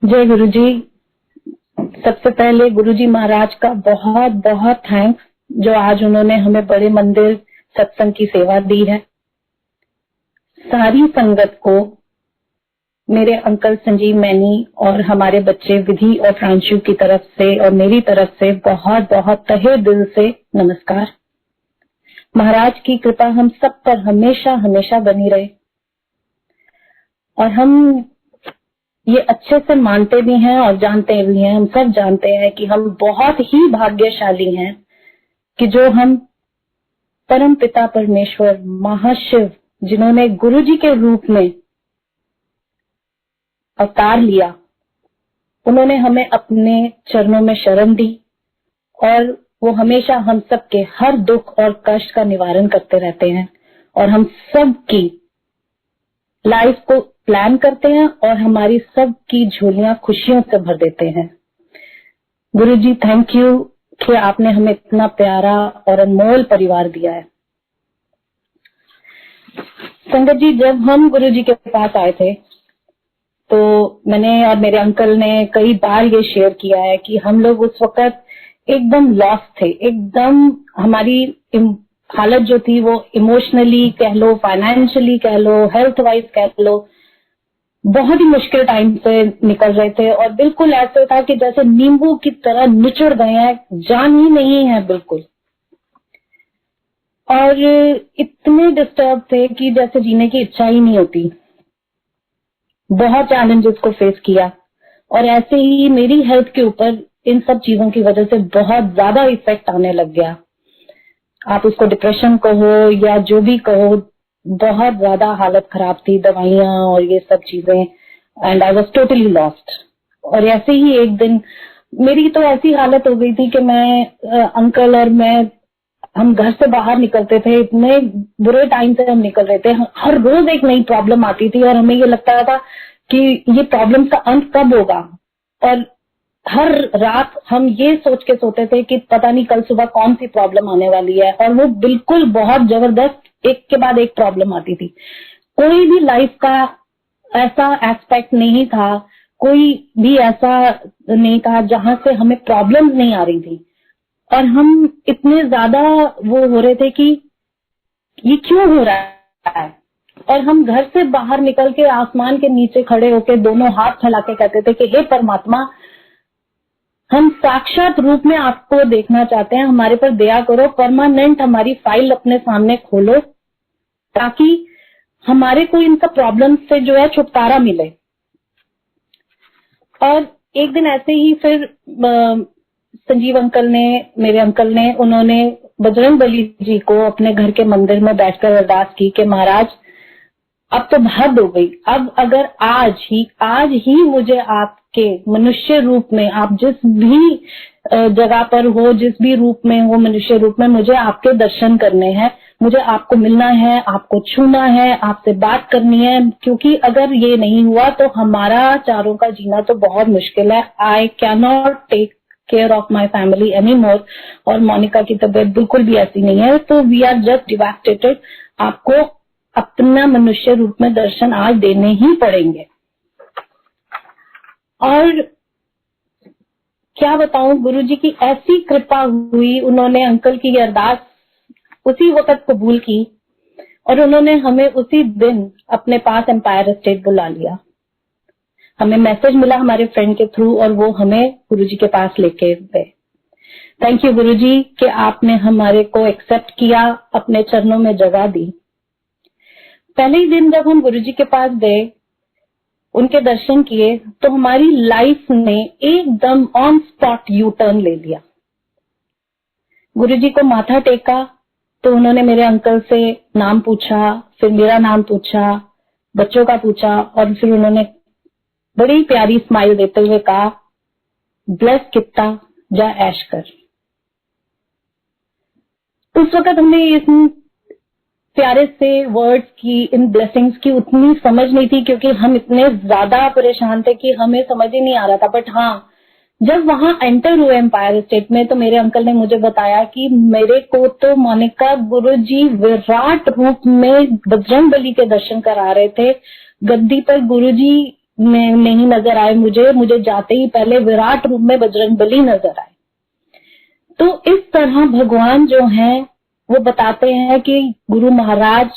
जय गुरु जी। सबसे पहले गुरु जी महाराज का बहुत बहुत थैंक्स, जो आज उन्होंने हमें बड़े मंदिर सत्संग की सेवा दी है। सारी संगत को, मेरे अंकल संजीव मैनी और हमारे बच्चे विधि और फ्रांशु की तरफ से और मेरी तरफ से बहुत बहुत तहे दिल से नमस्कार। महाराज की कृपा हम सब पर हमेशा हमेशा बनी रहे। और हम ये अच्छे से मानते भी हैं और जानते भी हैं, हम सब जानते हैं कि हम बहुत ही भाग्यशाली हैं कि जो हम परम पिता परमेश्वर महाशिव, जिन्होंने गुरु जी के रूप में अवतार लिया, उन्होंने हमें अपने चरणों में शरण दी और वो हमेशा हम सबके हर दुख और कष्ट का निवारण करते रहते हैं और हम सब की लाइफ को प्लान करते हैं और हमारी सब की झोलियां खुशियों से भर देते हैं। गुरु जी थैंक यू कि आपने हमें इतना प्यारा और अनमोल परिवार दिया है। संगत जी, जब हम गुरु जी के पास आए थे तो मैंने और मेरे अंकल ने कई बार ये शेयर किया है कि हम लोग उस वक्त एकदम लॉस्ट थे। एकदम हमारी हालत जो थी वो इमोशनली कह लो, फाइनेंशियली कह लो, हेल्थ वाइज कह लो, बहुत ही मुश्किल टाइम से निकल रहे थे और बिल्कुल ऐसे था कि जैसे नींबू की तरह निचुड़ गए हैं, जान ही नहीं है बिल्कुल। और इतने डिस्टर्ब थे कि जैसे जीने की इच्छा ही नहीं होती। बहुत चैलेंजेस को फेस किया और ऐसे ही मेरी हेल्थ के ऊपर इन सब चीजों की वजह से बहुत ज्यादा इफेक्ट आने लग गया। आप उसको डिप्रेशन कहो या जो भी कहो, बहुत ज्यादा हालत खराब थी, दवाइयां और ये सब चीजें, and I was totally lost. और ऐसे ही एक दिन मेरी तो ऐसी हालत हो गई थी कि मैं अंकल और मैं, हम घर से बाहर निकलते थे, इतने बुरे टाइम से हम निकल रहे थे। हर रोज एक नई प्रॉब्लम आती थी और हमें ये लगता था कि ये प्रॉब्लम का अंत कब होगा। और हर रात हम ये सोच के सोते थे कि पता नहीं कल सुबह कौन सी प्रॉब्लम आने वाली है, और वो बिल्कुल बहुत जबरदस्त एक के बाद एक प्रॉब्लम आती थी। कोई भी लाइफ का ऐसा एस्पेक्ट नहीं था, कोई भी ऐसा नहीं था जहां से हमें प्रॉब्लम नहीं आ रही थी। और हम इतने ज्यादा वो हो रहे थे कि ये क्यों हो रहा है। और हम घर से बाहर निकल के आसमान के नीचे खड़े होके दोनों हाथ फैला के कहते थे कि हे परमात्मा, हम साक्षात रूप में आपको देखना चाहते हैं, हमारे पर दया करो, परमानेंट हमारी फाइल अपने सामने खोलो ताकि हमारे को इन सब प्रॉब्लम से जो है छुटकारा मिले। और एक दिन ऐसे ही फिर संजीव अंकल ने, मेरे अंकल ने, उन्होंने बजरंग बली जी को अपने घर के मंदिर में बैठकर अरदास की कि महाराज अब तो हद हो गई, अब अगर आज ही मुझे आपके मनुष्य रूप में, आप जिस भी जगह पर हो, जिस भी रूप में हो, मनुष्य रूप में, मुझे आपके दर्शन करने हैं, मुझे आपको मिलना है, आपको छूना है, आपसे बात करनी है। क्योंकि अगर ये नहीं हुआ तो हमारा चारों का जीना तो बहुत मुश्किल है। I can not take care of my family any more. और मोनिका की तबीयत बिल्कुल भी ऐसी नहीं है, तो वी आर जस्ट डिवास्टेटेड। आपको अपना मनुष्य रूप में दर्शन आज देने ही पड़ेंगे। और क्या बताऊं, गुरुजी की ऐसी कृपा हुई, उन्होंने अंकल की अरदास उसी वक्त कबूल की और उन्होंने हमें उसी दिन अपने पास एम्पायर एस्टेट बुला लिया। हमें मैसेज मिला हमारे फ्रेंड के थ्रू और वो हमें गुरुजी के पास लेके गए। थैंक यू गुरुजी कि आपने हमारे को एक्सेप्ट किया, अपने चरणों में जगह दी। पहले ही दिन जब हम गुरुजी के पास गए, उनके दर्शन किए, तो हमारी लाइफ ने एकदम ऑन स्पॉट यू टर्न ले लिया। गुरुजी को माथा टेका तो उन्होंने मेरे अंकल से नाम पूछा, फिर मेरा नाम पूछा, बच्चों का पूछा, और फिर उन्होंने बड़ी प्यारी स्माइल देते हुए कहा, ब्लेस कित्ता जा ऐश कर। उस वक्त हमने इस प्यारे से वर्ड्स की, इन ब्लेसिंग्स की उतनी समझ नहीं थी, क्योंकि हम इतने ज्यादा परेशान थे कि हमें समझ ही नहीं आ रहा था। बट हाँ, जब वहां एंटर हुए एम्पायर स्टेट में, तो मेरे अंकल ने मुझे बताया कि मेरे को तो मोनिका गुरुजी विराट रूप में बजरंग बली के दर्शन करा रहे थे। गद्दी पर गुरुजी में नहीं नजर आए मुझे जाते ही पहले विराट रूप में बजरंगबली नजर आए। तो इस तरह भगवान जो हैं वो बताते हैं कि गुरु महाराज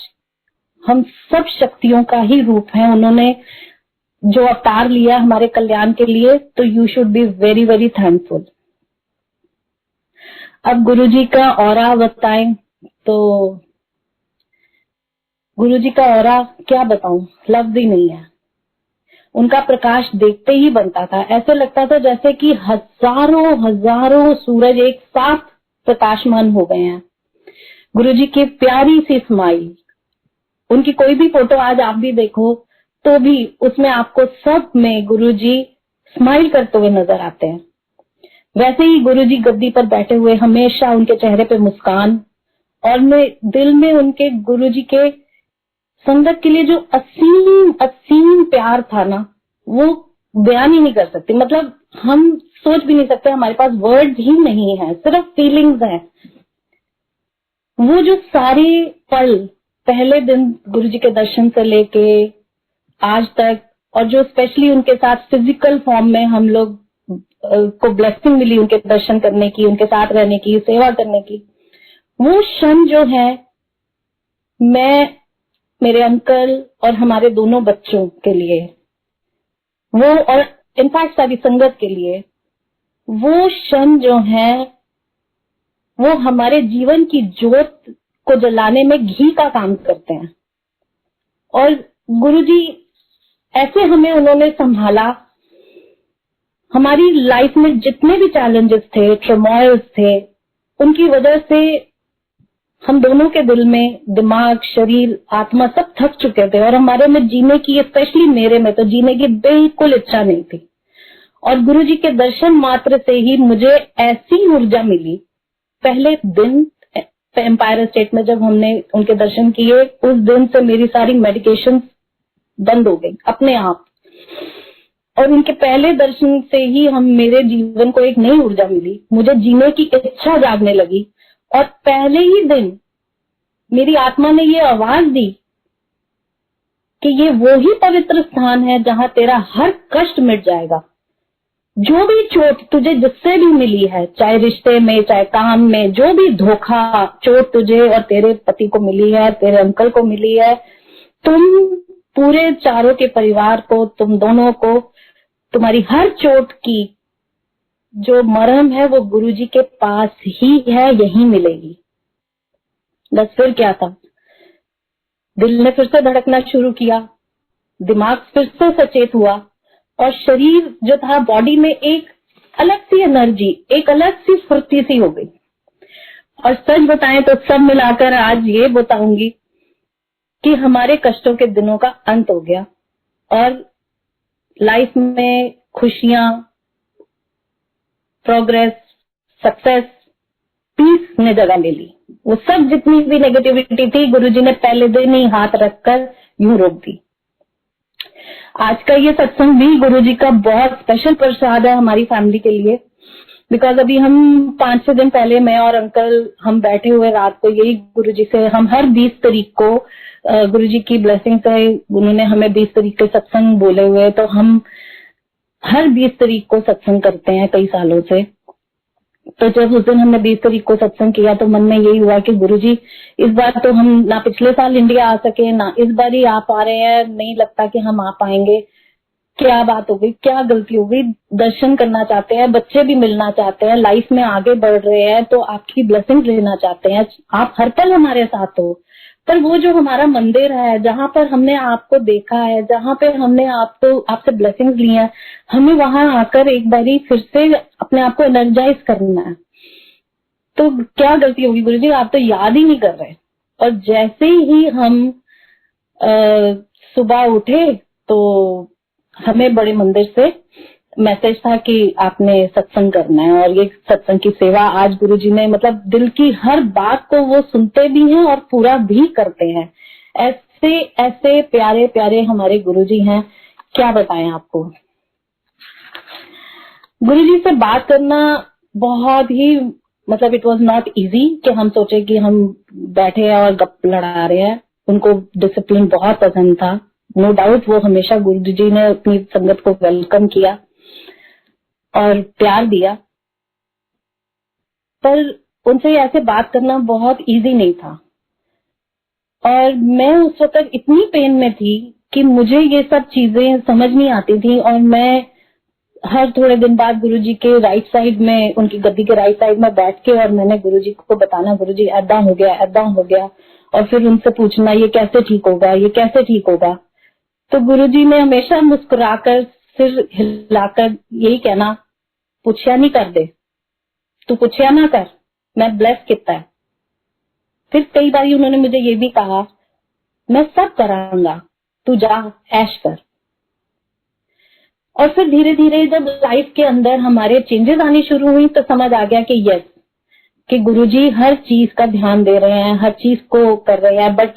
हम सब शक्तियों का ही रूप है, उन्होंने जो अवतार लिया हमारे कल्याण के लिए, तो you should be very very thankful. अब गुरुजी का ऑरा बताएं तो गुरुजी का ऑरा क्या बताऊं, लफ्ज ही नहीं है। उनका प्रकाश देखते ही बनता था, ऐसे लगता था जैसे कि हजारों हजारों सूरज एक साथ प्रकाशमान हो गए हैं। गुरुजी की प्यारी सी स्माइल, उनकी कोई भी फोटो आज आप भी देखो तो भी उसमें आपको सब में गुरुजी स्माइल करते हुए नजर आते हैं। वैसे ही गुरुजी गद्दी पर बैठे हुए हमेशा उनके चेहरे पे मुस्कान, और मैं दिल में उनके गुरुजी के संगत के लिए जो असीम असीम प्यार था ना, वो बयान ही नहीं कर सकते। मतलब हम सोच भी नहीं सकते, हमारे पास वर्ड्स ही नहीं है, सिर्फ फीलिंग्स हैं। वो जो सारे पल, पहले दिन गुरुजी के दर्शन से लेके आज तक, और जो स्पेशली उनके साथ फिजिकल फॉर्म में हम लोग को ब्लेसिंग मिली उनके दर्शन करने की, उनके साथ रहने की, सेवा करने की, वो क्षण जो है मैं, मेरे अंकल और हमारे दोनों बच्चों के लिए वो, और इनफैक्ट सारी संगत के लिए, वो क्षण जो है वो हमारे जीवन की ज्योत को जलाने में घी का काम करते हैं। और गुरुजी ऐसे हमें उन्होंने संभाला, हमारी लाइफ में जितने भी चैलेंजेस थे, ट्रमॉयल्स थे, उनकी वजह से हम दोनों के दिल में दिमाग, शरीर, आत्मा सब थक चुके थे, और हमारे में जीने की, स्पेशली मेरे में तो जीने की बिल्कुल इच्छा नहीं थी। और गुरुजी के दर्शन मात्र से ही मुझे ऐसी ऊर्जा मिली। पहले दिन एम्पायर स्टेट में जब हमने उनके दर्शन किए, उस दिन से मेरी सारी मेडिकेशन बंद हो गई अपने आप, और उनके पहले दर्शन से ही मेरे जीवन को एक नई ऊर्जा मिली, मुझे जीने की इच्छा जागने लगी। और पहले ही दिन मेरी आत्मा ने ये आवाज दी कि ये वो ही पवित्र स्थान है जहां तेरा हर कष्ट मिट जाएगा। जो भी चोट तुझे जिससे भी मिली है, चाहे रिश्ते में, चाहे काम में, जो भी धोखा चोट तुझे और तेरे पति को मिली है, तेरे अंकल को मिली है, तुम पूरे चारों के परिवार को, तुम दोनों को, तुम्हारी हर चोट की जो मरहम है वो गुरुजी के पास ही है, यही मिलेगी। बस फिर क्या था, दिल ने फिर से धड़कना शुरू किया, दिमाग फिर से सचेत हुआ, और शरीर जो था, बॉडी में एक अलग सी एनर्जी, एक अलग सी फुर्ती सी हो गई। और सच बताएं तो सब मिलाकर आज ये बताऊंगी कि हमारे कष्टों के दिनों का अंत हो गया, और लाइफ में खुशियां, प्रोग्रेस, सक्सेस, पीस ने जगह ले ली। वो सब जितनी भी नेगेटिविटी थी, गुरुजी ने पहले दिन ही हाथ रखकर यूं रोक दी। आज का ये सत्संग भी गुरुजी का बहुत स्पेशल प्रसाद है हमारी फैमिली के लिए, बिकॉज अभी हम 5-6 दिन पहले मैं और अंकल हम बैठे हुए रात को यही गुरुजी से, हम हर 20 तारीख को गुरुजी की ब्लेसिंग से उन्होंने हमें 20 तारीख के सत्संग बोले हुए, तो हम हर 20 तारीख को सत्संग करते हैं कई सालों से। तो जब उस दिन हमने 20 तारीख को सत्संग किया तो मन में यही हुआ कि गुरुजी इस बार तो हम ना पिछले साल इंडिया आ सके, ना इस बार ही आप आ रहे हैं, नहीं लगता कि हम आ पाएंगे। क्या बात हो गई, क्या गलती हो गई? दर्शन करना चाहते हैं, बच्चे भी मिलना चाहते हैं, लाइफ में आगे बढ़ रहे हैं, तो आपकी ब्लेसिंग लेना चाहते हैं, आप हर पल हमारे साथ हो। पर वो जो हमारा मंदिर है, जहाँ पर हमने आपको देखा है, जहाँ पे हमने आपसे ब्लेसिंग्स ली हैं, हमें वहां आकर एक बारी फिर से अपने आप को एनर्जाइज करना है। तो क्या गलती होगी गुरुजी, आप तो याद ही नहीं कर रहे। और जैसे ही हम सुबह उठे तो हमें बड़े मंदिर से मैसेज था कि आपने सत्संग करना है, और ये सत्संग की सेवा आज गुरुजी ने, मतलब दिल की हर बात को वो सुनते भी हैं और पूरा भी करते हैं। ऐसे ऐसे प्यारे प्यारे हमारे गुरुजी हैं, क्या बताएं आपको। गुरुजी से बात करना बहुत ही, मतलब इट वाज नॉट इजी कि हम सोचे कि हम बैठे हैं और गप लड़ा रहे हैं। उनको डिसिप्लिन बहुत पसंद था, नो डाउट वो हमेशा गुरु जी ने अपनी संगत को वेलकम किया और प्यार दिया, पर उनसे ऐसे बात करना बहुत इजी नहीं था। और मैं उस वक्त इतनी पेन में थी कि मुझे ये सब चीजें समझ नहीं आती थी, और मैं हर थोड़े दिन बाद गुरुजी के राइट साइड में, उनकी गद्दी के राइट साइड में बैठ के, और मैंने गुरुजी को बताना, गुरुजी ऐदा हो गया, ऐदा हो गया, और फिर उनसे पूछना ये कैसे ठीक होगा, ये कैसे ठीक होगा। तो गुरुजी ने हमेशा मुस्कुराकर, सिर हिलाकर यही कहना, पूछया नहीं कर दे, तू पूछया ना कर, मैं ब्लेस किता है। फिर कई बार उन्होंने मुझे ये भी कहा, मैं सब करांगा, तू जा ऐश कर। और फिर धीरे धीरे जब लाइफ के अंदर हमारे चेंजेस आनी शुरू हुई तो समझ आ गया कि यस, कि गुरुजी हर चीज का ध्यान दे रहे हैं, हर चीज को कर रहे हैं। बट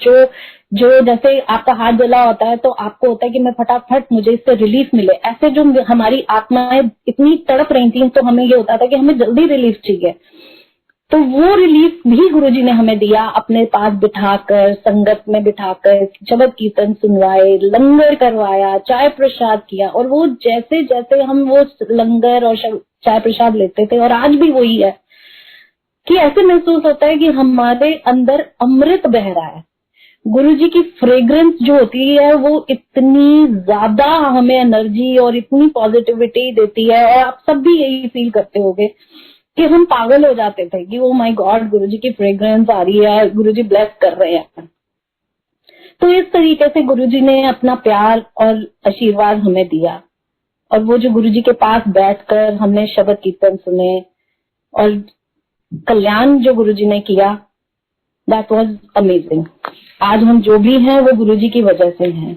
जो जैसे आपका हाथ जला होता है तो आपको होता है कि मैं फटाफट मुझे इससे रिलीफ मिले, ऐसे जो हमारी आत्माएं इतनी तड़प रही थी तो हमें ये होता था कि हमें जल्दी रिलीफ चाहिए। तो वो रिलीफ भी गुरुजी ने हमें दिया, अपने पास बिठाकर, संगत में बिठाकर शबद कीर्तन सुनवाए, लंगर करवाया, चाय प्रसाद किया। और वो जैसे जैसे हम वो लंगर और चाय प्रसाद लेते थे, और आज भी वही है कि ऐसे महसूस होता है कि हमारे अंदर अमृत बह रहा है। गुरुजी की फ्रेग्रेंस जो होती है वो इतनी ज्यादा हमें एनर्जी और इतनी पॉजिटिविटी देती है, और आप सब भी यही फील करते होंगे कि हम पागल हो जाते थे कि ओ माय गॉड, गुरुजी की फ्रेग्रेंस आ रही है, गुरुजी ब्लेस कर रहे हैं। तो इस तरीके से गुरुजी ने अपना प्यार और आशीर्वाद हमें दिया, और वो जो गुरुजी के पास बैठकर हमने शबद कीर्तन सुने और कल्याण जो गुरुजी ने किया, दैट वाज अमेजिंग। आज हम जो भी हैं वो गुरुजी की वजह से हैं।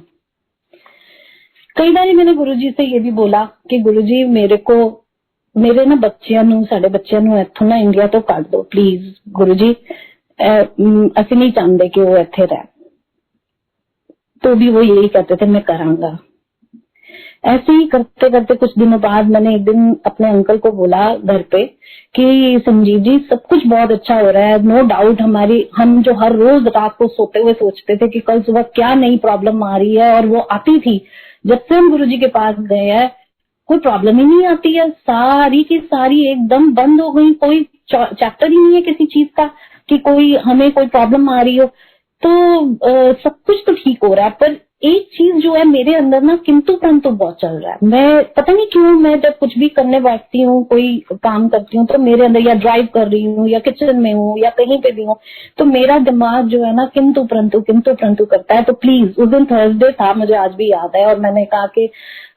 कई बार मैंने गुरुजी से ये भी बोला कि गुरुजी मेरे ना बच्चियां नू, साडे बच्चियां नू इत्थों ना इंडिया तो कट दो प्लीज गुरुजी, ਅਸੀਂ नहीं चाहते कि वो इत्थे रहे। तो भी वो यही कहते थे मैं करांगा। ऐसे ही करते करते कुछ दिनों बाद मैंने एक दिन अपने अंकल को बोला घर पे कि संजीव जी सब कुछ बहुत अच्छा हो रहा है, नो डाउट हम जो हर रोज रात को सोते हुए सोचते थे कि कल सुबह क्या नई प्रॉब्लम आ रही है, और वो आती थी। जब से हम गुरुजी के पास गए हैं कोई प्रॉब्लम ही नहीं आती है, सारी की सारी एकदम बंद हो गई। कोई चैप्टर ही नहीं है किसी चीज का कि हमें कोई प्रॉब्लम आ रही हो। तो सब कुछ तो ठीक हो रहा है, पर एक चीज जो है मेरे अंदर ना किंतु परंतु बहुत चल रहा है। मैं पता नहीं क्यों, मैं जब कुछ भी करने बैठती हूँ, कोई काम करती हूँ, तो मेरे अंदर, या ड्राइव कर रही हूँ या किचन में हूँ या कहीं पे भी हूँ, तो मेरा दिमाग जो है ना किंतु परंतु करता है। तो प्लीज, उस दिन थर्सडे था, मुझे आज भी याद है, और मैंने कहा कि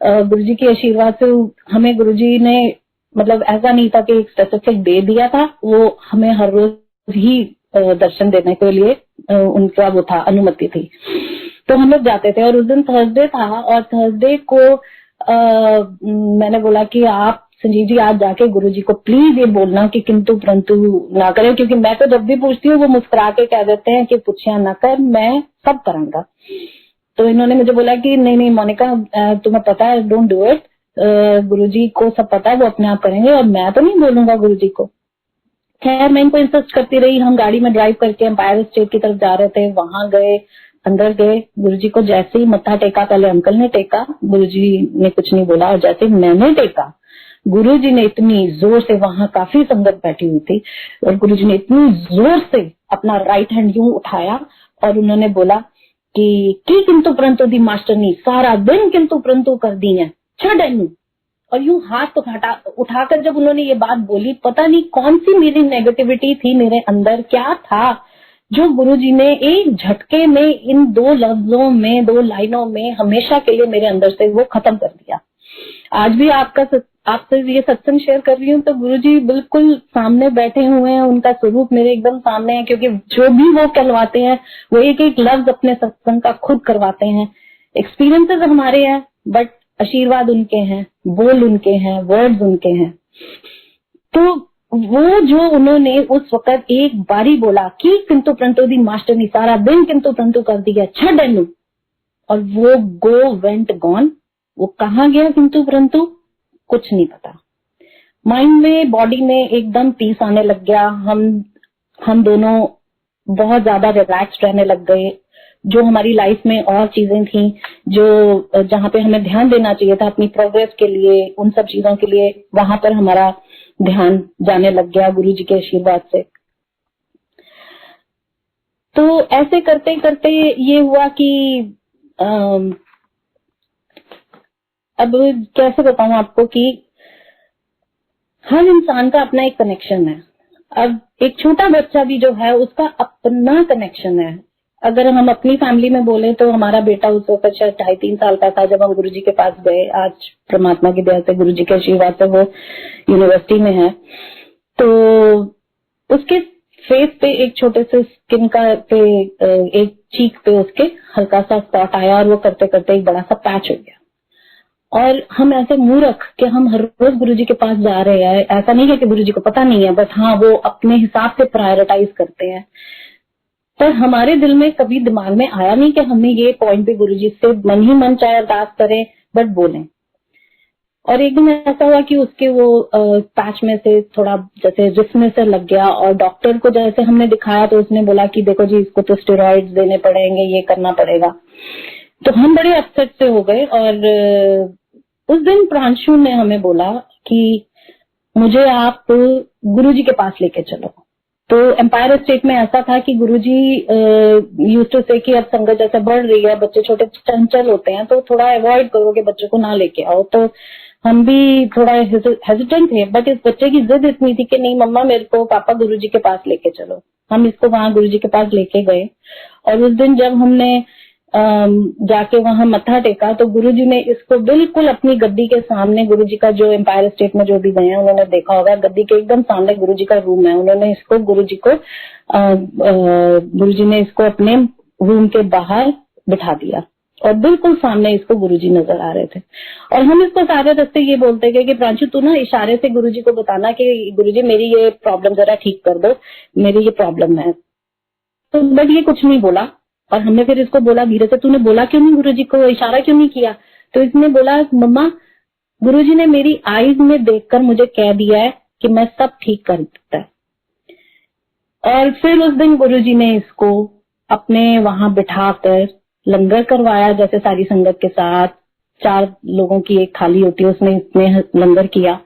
गुरुजी के आशीर्वाद से हमें गुरुजी ने, मतलब ऐसा नहीं था कि एक स्पेसिफिक डे दिया था, वो हमें हर रोज ही दर्शन देने के लिए उनका वो था, अनुमति थी। तो हम लोग जाते थे, और उस दिन थर्सडे था, और थर्सडे को मैंने बोला कि आप संजीव जी आज जाके गुरुजी को प्लीज ये बोलना कि किंतु परंतु ना करें, क्योंकि मैं तो जब भी पूछती हूँ वो मुस्कुरा के कह देते हैं कि पूछिया ना कर, मैं सब करांगा। तो इन्होंने मुझे बोला कि नहीं मोनिका, तुम्हें पता है, डोंट डू इट, गुरुजी को सब पता है, वो अपने आप करेंगे, और मैं तो नहीं बोलूंगा गुरुजी को। खैर मैं इनको इंसिस्ट करती रही। हम गाड़ी में ड्राइव करके एम्पायर स्टेट की तरफ जा रहे थे, वहां गए, अंदर गए, गुरुजी को जैसे ही मत्था टेका, पहले अंकल ने टेका, गुरुजी ने कुछ नहीं बोला, और जैसे मैंने टेका, गुरुजी ने इतनी जोर से, वहां काफी संगत बैठी हुई थी, और गुरुजी ने इतनी जोर से अपना राइट हैंड यूं उठाया और उन्होंने बोला कि किंतु परंतु दी मास्टर नी सारा दिन किंतु परंतु कर दी है, छड़ इनू। और यूं हाथ उठाकर जब उन्होंने ये बात बोली, पता नहीं कौन सी मेरी नेगेटिविटी थी मेरे अंदर, क्या था जो गुरुजी ने एक झटके में, इन दो लफ्जों में, दो लाइनों में हमेशा के लिए मेरे अंदर से वो खत्म कर दिया। आज भी आपसे ये सत्संग शेयर कर रही हूँ तो गुरुजी बिल्कुल सामने बैठे हुए हैं, उनका स्वरूप मेरे एकदम सामने है, क्योंकि जो भी वो कहलवाते हैं वो एक एक लफ्ज अपने सत्संग का खुद करवाते हैं। एक्सपीरियंसेस हमारे हैं, बट आशीर्वाद उनके हैं, बोल उनके हैं, वर्ड्स उनके हैं। तो वो जो उन्होंने उस वक्त एक बारी बोला कि किंतु परंतु दी मास्टर ने सारा दिन किंतु परंतु कर दिया, छड़ इनू, और वो गो वेंट गॉन। वो कहाँ गया किंतु परंतु, कुछ नहीं पता। माइंड में, बॉडी में एकदम पीस आने लग गया। हम दोनों बहुत ज्यादा रिलैक्स रहने लग गए। जो हमारी लाइफ में और चीजें थी जो जहाँ पे हमें ध्यान देना चाहिए था अपनी प्रोग्रेस के लिए, उन सब चीजों के लिए वहां पर हमारा ध्यान जाने लग गया गुरु जी के आशीर्वाद से। तो ऐसे करते करते ये हुआ कि अब कैसे बताऊं आपको कि हर इंसान का अपना एक कनेक्शन है। अब एक छोटा बच्चा भी जो है उसका अपना कनेक्शन है। अगर हम अपनी फैमिली में बोले तो हमारा बेटा उस वक्त शायद 2.5-3 साल का था जब हम गुरुजी के पास गए। आज परमात्मा की दया से गुरुजी के आशीर्वाद से वो यूनिवर्सिटी में है। तो उसके फेस पे एक छोटे से स्किन का पे एक चीक पे उसके हल्का सा स्पॉट आया और वो करते करते एक बड़ा सा पैच हो गया। और हम ऐसे मूर्ख कि हम हर रोज गुरुजी के पास जा रहे हैं, ऐसा नहीं है कि गुरुजी को पता नहीं है, बट हाँ वो अपने हिसाब से प्रायोरिटाइज करते हैं। पर हमारे दिल में कभी दिमाग में आया नहीं कि हमें ये पॉइंट पे गुरुजी से मन ही मन चाहे अरदास करें बट बोलें। और एक दिन ऐसा हुआ कि उसके वो पैच में से थोड़ा जैसे जिस्म से लग गया और डॉक्टर को जैसे हमने दिखाया तो उसने बोला कि देखो जी इसको तो स्टेरॉइड्स देने पड़ेंगे, ये करना पड़ेगा। तो हम बड़े अपसेट से हो गए। और उस दिन प्रांशु ने हमें बोला कि मुझे आप गुरुजी के पास लेके चलो। तो एम्पायर स्टेट में ऐसा था कि गुरुजी यूज्ड टू से कि अब संगत जैसे बढ़ रही है, बच्चे छोटे चंचल होते हैं तो थोड़ा अवॉइड करो कि बच्चों को ना लेके आओ। तो हम भी थोड़ा हेजिटेंट थे, बट इस बच्चे की जिद इतनी थी कि नहीं मम्मा मेरे को पापा गुरुजी के पास लेके चलो। हम इसको वहां गुरुजी के पास लेके गए। और उस दिन जब हमने जाके वहां मत्था टेका तो गुरुजी ने इसको बिल्कुल अपनी गद्दी के सामने, गुरुजी का जो एम्पायर स्टेट में जो भी गए हैं उन्होंने देखा होगा, गद्दी के एकदम सामने गुरुजी का रूम है। उन्होंने इसको गुरुजी ने इसको अपने रूम के बाहर बिठा दिया और बिल्कुल सामने इसको गुरुजी नजर आ रहे थे। और हम इसको सारे रास्ते ये बोलते गए कि प्रांशु तू ना इशारे से गुरुजी को बताना कि गुरुजी मेरी ये प्रॉब्लम जरा ठीक कर दो, मेरी ये प्रॉब्लम है। तो बट ये कुछ नहीं बोला। और हमने फिर इसको बोला धीरे से, तूने बोला क्यों नहीं गुरुजी को, इशारा क्यों नहीं किया? तो इसने बोला मम्मा गुरुजी ने मेरी आईज में देखकर मुझे कह दिया है कि मैं सब ठीक कर देता है। और फिर उस दिन गुरुजी ने इसको अपने वहां बिठाकर लंगर करवाया, जैसे सारी संगत के साथ 4 लोगों की एक थाली होती है उसमें इसने लंगर किया।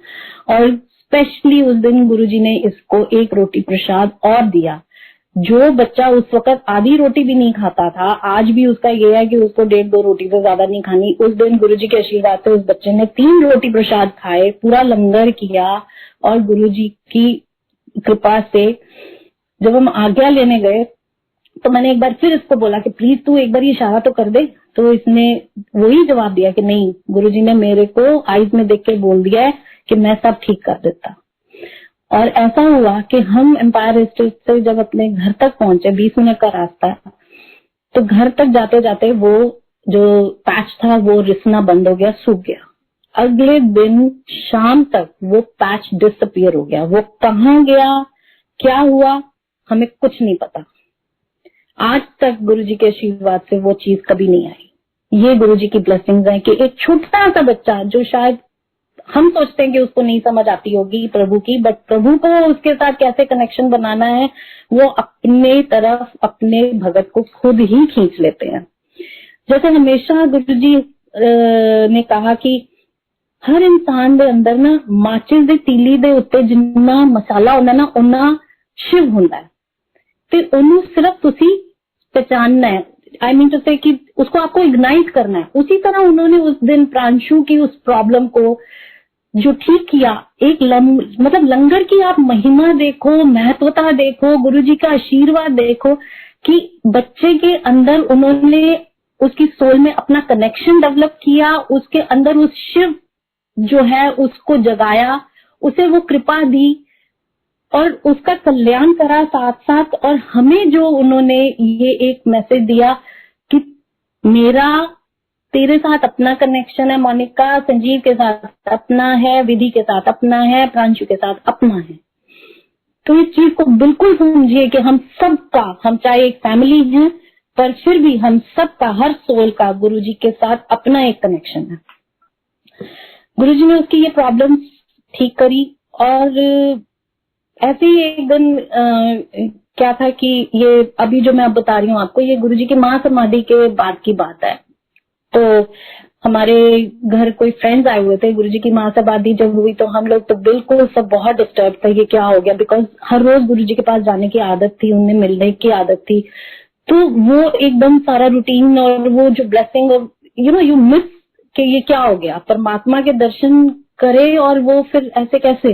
और स्पेशली उस दिन गुरुजी ने इसको 1 रोटी प्रसाद और दिया। जो बच्चा उस वक्त आधी रोटी भी नहीं खाता था, आज भी उसका ये है कि उसको 1.5-2 रोटी से ज्यादा नहीं खानी। उस दिन गुरुजी के आशीर्वाद से उस बच्चे ने 3 रोटी प्रसाद खाए, पूरा लंगर किया। और गुरुजी की कृपा से जब हम आज्ञा लेने गए तो मैंने एक बार फिर इसको बोला कि प्लीज तू एक बार इशारा तो कर दे। तो इसने वही जवाब दिया कि नहीं, गुरुजी ने मेरे को आईज में देख के बोल दिया है कि मैं सब ठीक कर देता। और ऐसा हुआ कि हम एम्पायर स्टेट से जब अपने घर तक पहुंचे, 20 मिनट का रास्ता, तो घर तक जाते जाते वो जो पैच था वो रिसना बंद हो गया, सूख गया। अगले दिन शाम तक वो पैच डिसअपियर हो गया। वो कहाँ गया, क्या हुआ, हमें कुछ नहीं पता। आज तक गुरुजी के आशीर्वाद से वो चीज कभी नहीं आई। ये गुरुजी की ब्लेसिंग्स है कि एक छोटा सा बच्चा जो शायद हम सोचते हैं कि उसको नहीं समझ आती होगी प्रभु की, बट प्रभु को उसके साथ कैसे कनेक्शन बनाना है वो अपने तरफ अपने भगत को खुद ही खींच लेते हैं। जैसे हमेशा गुरुजी ने कहा कि हर इंसान के अंदर ना माचिस दे तीली दे उत्ते जिन्ना मसाला होना ना उन्ना शिव होता है। फिर उन्हें सिर्फ तुसी पहचानना है, आई मीन टू से कि उसको आपको इग्नाइट करना है। उसी तरह उन्होंने उस दिन प्रांशु की उस प्रॉब्लम को जो ठीक किया, एक मतलब लंगर की आप महिमा देखो, महत्वता देखो, गुरुजी का आशीर्वाद देखो कि बच्चे के अंदर उन्होंने उसकी सोल में अपना कनेक्शन डेवलप किया, उसके अंदर उस शिव जो है उसको जगाया, उसे वो कृपा दी और उसका कल्याण करा साथ साथ। और हमें जो उन्होंने ये एक मैसेज दिया कि मेरा तेरे साथ अपना कनेक्शन है मोनिका, संजीव के साथ अपना है, विधि के साथ अपना है, प्रांशु के साथ अपना है। तो इस चीज को बिल्कुल समझिए कि हम सबका, हम चाहे एक फैमिली है पर फिर भी हम सबका, हर सोल का गुरुजी के साथ अपना एक कनेक्शन है। गुरुजी ने उसकी ये प्रॉब्लम ठीक करी। और ऐसे ही एक दिन क्या था कि ये अभी जो मैं अब बता रही हूँ आपको, ये गुरुजी की महासमाधि के बाद की बात है। तो हमारे घर कोई फ्रेंड्स आए हुए थे, गुरुजी की महासमाधि जब हुई तो हम लोग तो बिल्कुल सब बहुत डिस्टर्ब थे, ये क्या हो गया, बिकॉज हर रोज गुरुजी के पास जाने की आदत थी, उन्हें मिलने की आदत थी। तो वो एकदम सारा रूटीन और वो जो ब्लेसिंग और यू मिस कि ये क्या हो गया, परमात्मा के दर्शन करे और वो फिर ऐसे कैसे।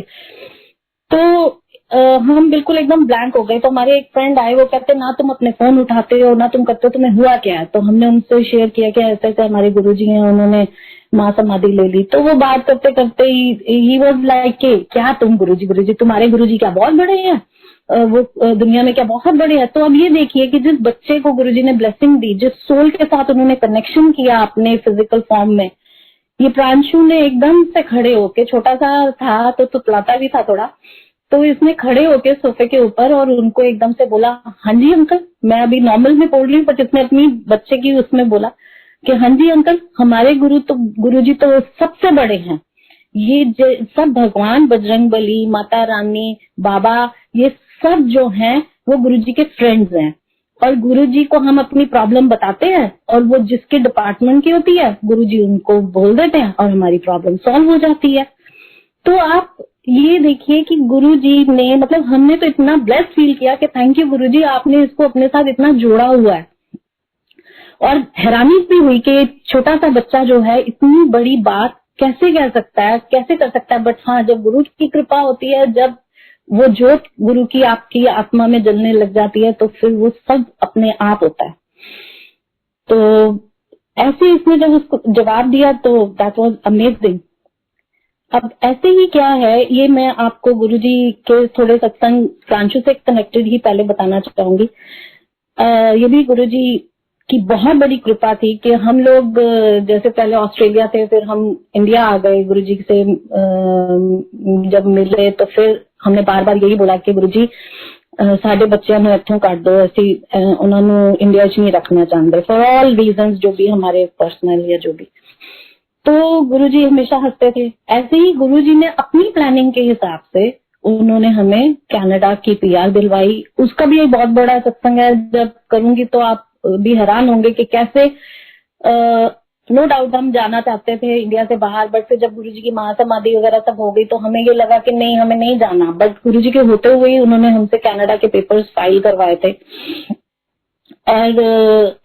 तो हम बिल्कुल एकदम ब्लैंक हो गए। तो हमारे एक फ्रेंड आए, वो कहते ना तुम अपने फोन उठाते हो ना तुम करते हो, तुम्हें हुआ क्या है। तो हमने उनसे शेयर किया कि ऐसे ऐसे हमारे गुरुजी हैं, उन्होंने महासमाधि ले ली। तो वो बात करते करते ही वाज लाइक कि क्या तुम गुरुजी तुम्हारे गुरुजी क्या बहुत बड़े हैं, वो दुनिया में क्या बहुत बड़े हैं। तो अब ये देखिए कि जिस बच्चे को गुरुजी ने ब्लेसिंग दी, जिस सोल के साथ उन्होंने कनेक्शन किया अपने फिजिकल फॉर्म में, ये प्रांशु ने एकदम से खड़े होके, छोटा सा था तो तुतलाता भी था थोड़ा, तो इसने खड़े होके सोफे के ऊपर और उनको एकदम से बोला, हाँ जी अंकल। मैं अभी नॉर्मल में बोल रही हूँ, बट इसने अपनी बच्चे की उसमें बोला कि हाँ जी अंकल, हमारे गुरुजी तो सबसे बड़े हैं। ये सब भगवान बजरंगबली, माता रानी, बाबा, ये सब जो हैं वो गुरुजी के फ्रेंड्स हैं। और गुरुजी को हम अपनी प्रॉब्लम बताते हैं और वो जिसके डिपार्टमेंट की होती है गुरुजी उनको बोल देते हैं और हमारी प्रॉब्लम सॉल्व हो जाती है। तो आप ये देखिए कि गुरुजी ने, मतलब हमने तो इतना ब्लेस फील किया कि थैंक यू गुरुजी, आपने इसको अपने साथ इतना जोड़ा हुआ है। और हैरानी भी हुई कि छोटा सा बच्चा जो है इतनी बड़ी बात कैसे कह सकता है, कैसे कर सकता है। बट हाँ, जब गुरु की कृपा होती है, जब वो जोत गुरु की आपकी आत्मा में जलने लग जाती है, तो फिर वो सब अपने आप होता है। तो ऐसे इसने जब उसको जवाब दिया तो दैट वाज अमेजिंग। अब ऐसे ही क्या है, ये मैं आपको गुरुजी के थोड़े सत्संग प्रांशु से कनेक्टेड ही पहले बताना चाहूंगी। ये भी गुरुजी की बहुत बड़ी कृपा थी कि हम लोग जैसे पहले ऑस्ट्रेलिया थे, फिर हम इंडिया आ गए। गुरुजी से जब मिले तो फिर हमने बार बार यही बोला कि गुरुजी साढ़े बच्चों ਨੂੰ ਇੱਥੋਂ ਕੱਢ ਦੋ, ਅਸੀਂ ਉਹਨਾਂ ਨੂੰ इंडिया च नहीं रखना चाहते, फॉर ऑल रीजंस जो भी हमारे पर्सनल या जो भी। तो गुरुजी हमेशा हंसते थे। ऐसे ही गुरुजी ने अपनी प्लानिंग के हिसाब से उन्होंने हमें कनाडा की पीआर दिलवाई। उसका भी एक बहुत बड़ा सत्संग है, जब करूंगी तो आप भी हैरान होंगे कि कैसे नो डाउट हम जाना चाहते थे इंडिया से बाहर, बट फिर जब गुरुजी की महासमाधि वगैरह सब हो गई तो हमें ये लगा कि नहीं, हमें नहीं जाना। बट गुरुजी के होते हुए ही उन्होंने हमसे कनाडा के पेपर्स फाइल करवाए थे और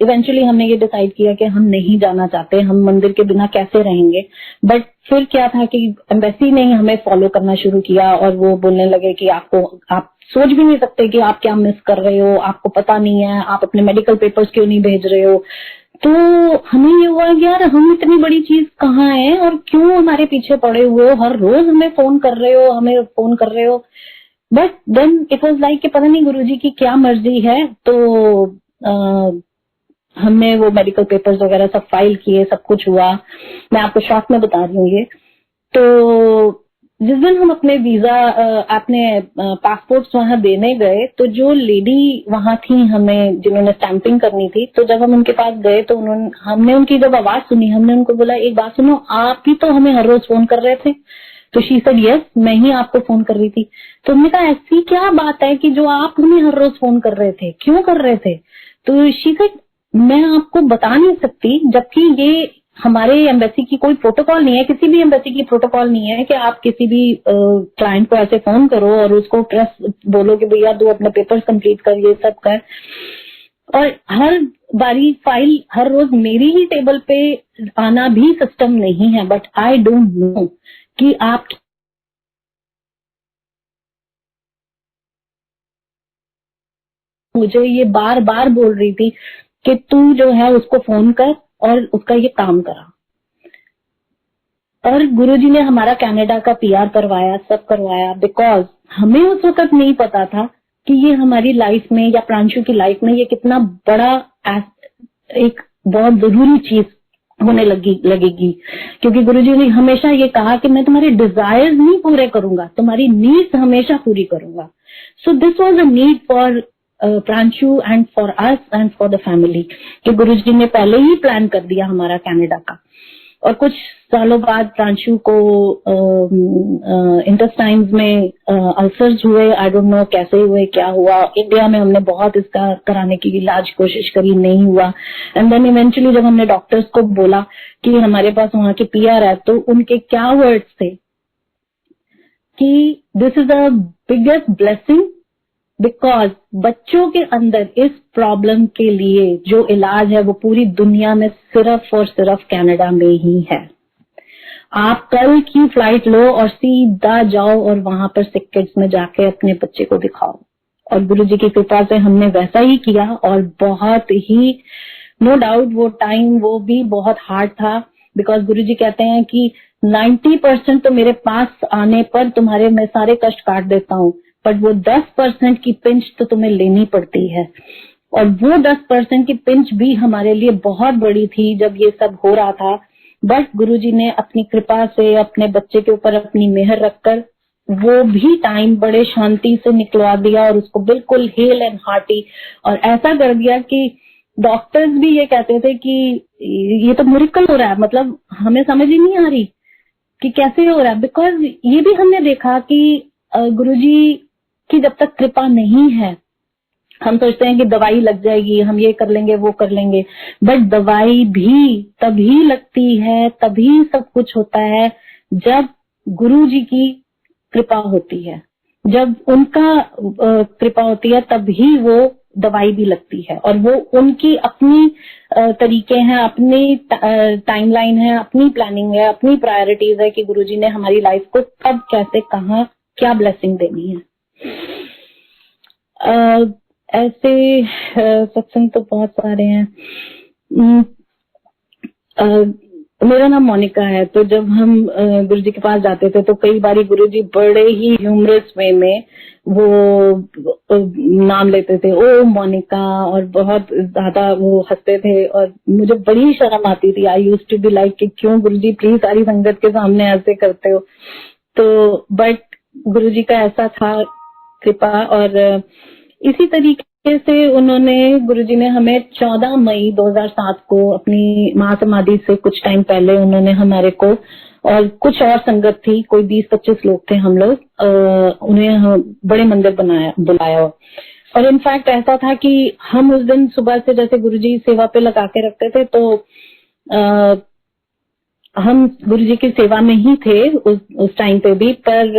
इवेंचुअली हमने ये डिसाइड किया कि हम नहीं जाना चाहते, हम मंदिर के बिना कैसे रहेंगे। बट फिर क्या था कि एम्बेसी ने हमें फॉलो करना शुरू किया और वो बोलने लगे कि आप सोच भी नहीं सकते कि आप क्या मिस कर रहे हो, आपको पता नहीं है, आप अपने मेडिकल पेपर्स क्यों नहीं भेज रहे हो। तो हमें ये हुआ यार, हम इतनी बड़ी चीज कहाँ है और क्यों हमारे पीछे पड़े हुए हो, हर रोज हमें फोन कर रहे हो। But then it was like कि पता नहीं गुरुजी की क्या मर्जी है। तो हमने वो मेडिकल पेपर्स वगैरह सब फाइल किए, सब कुछ हुआ। मैं आपको शॉर्ट में बता रही हूँ ये। तो जिस दिन हम अपने वीजा अपने पासपोर्ट्स वहां देने गए, तो जो लेडी वहां थी हमें जिन्होंने स्टैंपिंग करनी थी, तो जब हम उनके पास गए तो हमने उनकी जब आवाज सुनी, हमने उनको बोला एक बात सुनो, आप ही तो हमें हर रोज फोन कर रहे थे। तो शी सेड यस, मैं ही आपको फोन कर रही थी। तो हमने कहा ऐसी क्या बात है कि जो आप हमें हर रोज फोन कर रहे थे, क्यों कर रहे थे। तो शी सेड मैं आपको बता नहीं सकती, जबकि ये हमारे एम्बेसी की कोई प्रोटोकॉल नहीं है, किसी भी एम्बेसी की प्रोटोकॉल नहीं है कि आप किसी भी क्लाइंट को ऐसे फोन करो और उसको प्रेस बोलो कि भैया दो अपने पेपर्स कंप्लीट कर, ये सब कर। और हर बारी फाइल हर रोज मेरी ही टेबल पे आना भी सिस्टम नहीं है। बट आई डोंट नो कि आप मुझे ये बार बार बोल रही थी कि तू जो है उसको फोन कर और उसका ये काम करा। और गुरुजी ने हमारा कनाडा का पीआर करवाया, सब करवाया, बिकॉज हमें उस वक्त नहीं पता था कि ये हमारी लाइफ में या प्रांशु की लाइफ में ये कितना बड़ा एक बहुत जरूरी चीज होने लगेगी। क्योंकि गुरुजी ने हमेशा ये कहा कि मैं तुम्हारे डिजायर्स नहीं पूरे करूंगा, तुम्हारी नीड्स हमेशा पूरी करूंगा। So this was a need for Pranshu and for us and for the family कि गुरुजी ने पहले ही प्लान कर दिया हमारा कनाडा का। और कुछ सालों बाद प्रांशु को इंटेस्टाइन्स में अल्सर्स हुए। आई डोंट नो कैसे हुए, क्या हुआ। इंडिया में हमने बहुत इसका कराने की इलाज कोशिश करी, नहीं हुआ। एंड देन इवेंचुअली जब हमने डॉक्टर्स को बोला कि हमारे पास वहां की PR है, तो उनके क्या वर्ड्स थे कि this is the biggest blessing, because बच्चों के अंदर इस प्रॉब्लम के लिए जो इलाज है वो पूरी दुनिया में सिर्फ और सिर्फ कनाडा में ही है। आप कल की फ्लाइट लो और सीधा जाओ और वहां पर सिक किड्स में जाके अपने बच्चे को दिखाओ। और गुरुजी की कृपा से हमने वैसा ही किया, और बहुत ही नो डाउट वो टाइम वो भी बहुत हार्ड था, बिकॉज गुरुजी कहते हैं कि 90% तो मेरे पास आने पर तुम्हारे मैं सारे कष्ट काट देता हूँ, बट वो 10% की पिंच तो तुम्हें लेनी पड़ती है। और वो 10% की पिंच भी हमारे लिए बहुत बड़ी थी जब ये सब हो रहा था। बट गुरुजी ने अपनी कृपा से अपने बच्चे के ऊपर अपनी मेहर रखकर वो भी टाइम बड़े शांति से निकलवा दिया, और उसको बिल्कुल हेल एंड हार्टी, और ऐसा कर दिया कि डॉक्टर्स भी ये कहते थे कि ये तो मिरेकल हो रहा है। मतलब हमें समझ ही नहीं आ रही कि कैसे हो रहा है, बिकॉज ये भी हमने देखा कि गुरुजी की जब तक कृपा नहीं है, हम सोचते हैं कि दवाई लग जाएगी, हम ये कर लेंगे वो कर लेंगे, बट दवाई भी तभी लगती है, तभी सब कुछ होता है जब गुरुजी की कृपा होती है। जब उनका कृपा होती है तभी वो दवाई भी लगती है, और वो उनकी अपनी तरीके हैं, अपनी टाइमलाइन है, अपनी प्लानिंग है, अपनी प्रायोरिटीज है कि गुरुजी ने हमारी लाइफ को कब कैसे कहाँ क्या ब्लेसिंग देनी है। ऐसे सत्संग तो बहुत सारे हैं। मेरा नाम मोनिका है। तो जब हम गुरुजी के पास जाते थे तो कई बारी गुरुजी बड़े ही ह्यूमरस वे में वो नाम लेते थे, ओ मोनिका, और बहुत ज्यादा वो हंसते थे, और मुझे बड़ी शर्म आती थी। I used to be like कि क्यों गुरुजी प्लीज सारी संगत के सामने ऐसे करते हो। तो बट गुरुजी का ऐसा था कृपा, और इसी तरीके से उन्होंने गुरुजी ने हमें 14 मई 2007 को अपनी महासमाधि से कुछ टाइम पहले उन्होंने हमारे को, और कुछ और संगत थी, कोई 20-25 लोग थे हम लोग, उन्हें बड़े मंदिर बुलाया। और इनफैक्ट ऐसा था कि हम उस दिन सुबह से जैसे गुरुजी सेवा पे लगा के रखते थे, तो हम गुरुजी की सेवा में ही थे उस टाइम पे भी। पर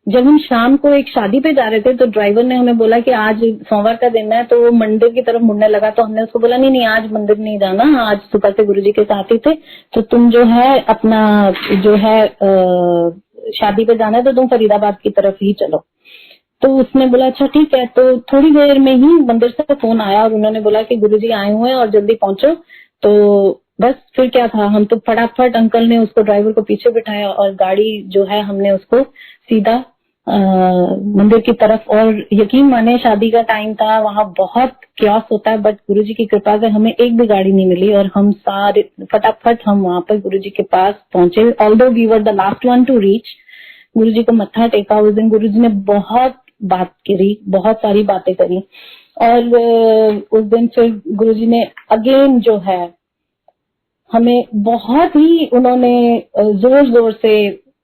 जब हम शाम को एक शादी पे जा रहे थे तो ड्राइवर ने हमें बोला कि आज सोमवार का दिन है, तो वो मंदिर की तरफ मुड़ने लगा। तो हमने उसको बोला नहीं आज मंदिर नहीं जाना, आज सुबह से गुरुजी के साथ ही थे, तो तुम जो है अपना जो है शादी पे जाना है तो तुम फरीदाबाद की तरफ ही चलो। तो उसने बोला अच्छा ठीक है। तो थोड़ी देर में ही मंदिर से फोन आया और उन्होंने बोला कि गुरुजी आए हुए हैं और जल्दी पहुंचो। तो बस फिर क्या था, हम तो फटाफट अंकल ने उसको ड्राइवर को पीछे बिठाया और गाड़ी जो है हमने उसको सीधा मंदिर की तरफ। और यकीन माने शादी का टाइम था, वहां बहुत क्योस होता है, बट गुरुजी की कृपा से हमें एक भी गाड़ी नहीं मिली और हम सारे फटाफट हम वहां पर गुरुजी के पास पहुंचे। Although we were the last one to reach. Guruji को मत्था टेका। उस दिन गुरुजी ने बहुत बात करी, बहुत सारी बातें करी। और उस दिन फिर गुरुजी ने अगेन जो है हमें बहुत ही उन्होंने जोर जोर से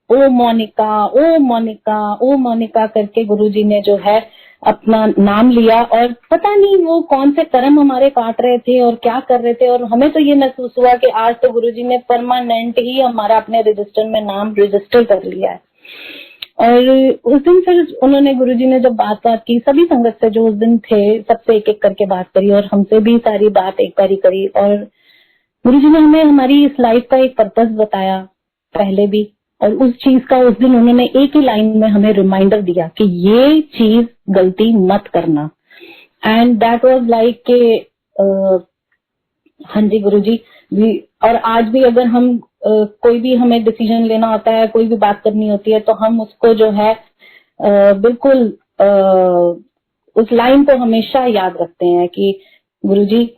ओ मोनिका ओ मोनिका ओ मोनिका करके गुरुजी ने जो है अपना नाम लिया। और पता नहीं वो कौन से कर्म हमारे काट रहे थे और क्या कर रहे थे, और हमें तो ये महसूस हुआ कि आज तो गुरुजी ने परमानेंट ही हमारा अपने रजिस्टर में नाम रजिस्टर कर लिया है। और उस दिन फिर उन्होंने गुरुजी ने जब बात की, सभी संगत से जो उस दिन थे सबसे एक एक करके बात करी और हमसे भी सारी बात एक बारी करी। और गुरुजी ने हमें हमारी इस लाइफ का एक पर्पस बताया पहले भी, और उस चीज का उस दिन उन्होंने एक ही लाइन में हमें रिमाइंडर दिया कि ये चीज गलती मत करना। एंड दैट वाज लाइक के हाँ जी गुरुजी भी। और आज भी अगर हम कोई भी हमें डिसीजन लेना होता है, कोई भी बात करनी होती है, तो हम उसको जो है बिल्कुल उस लाइन को हमेशा याद रखते हैं कि गुरुजी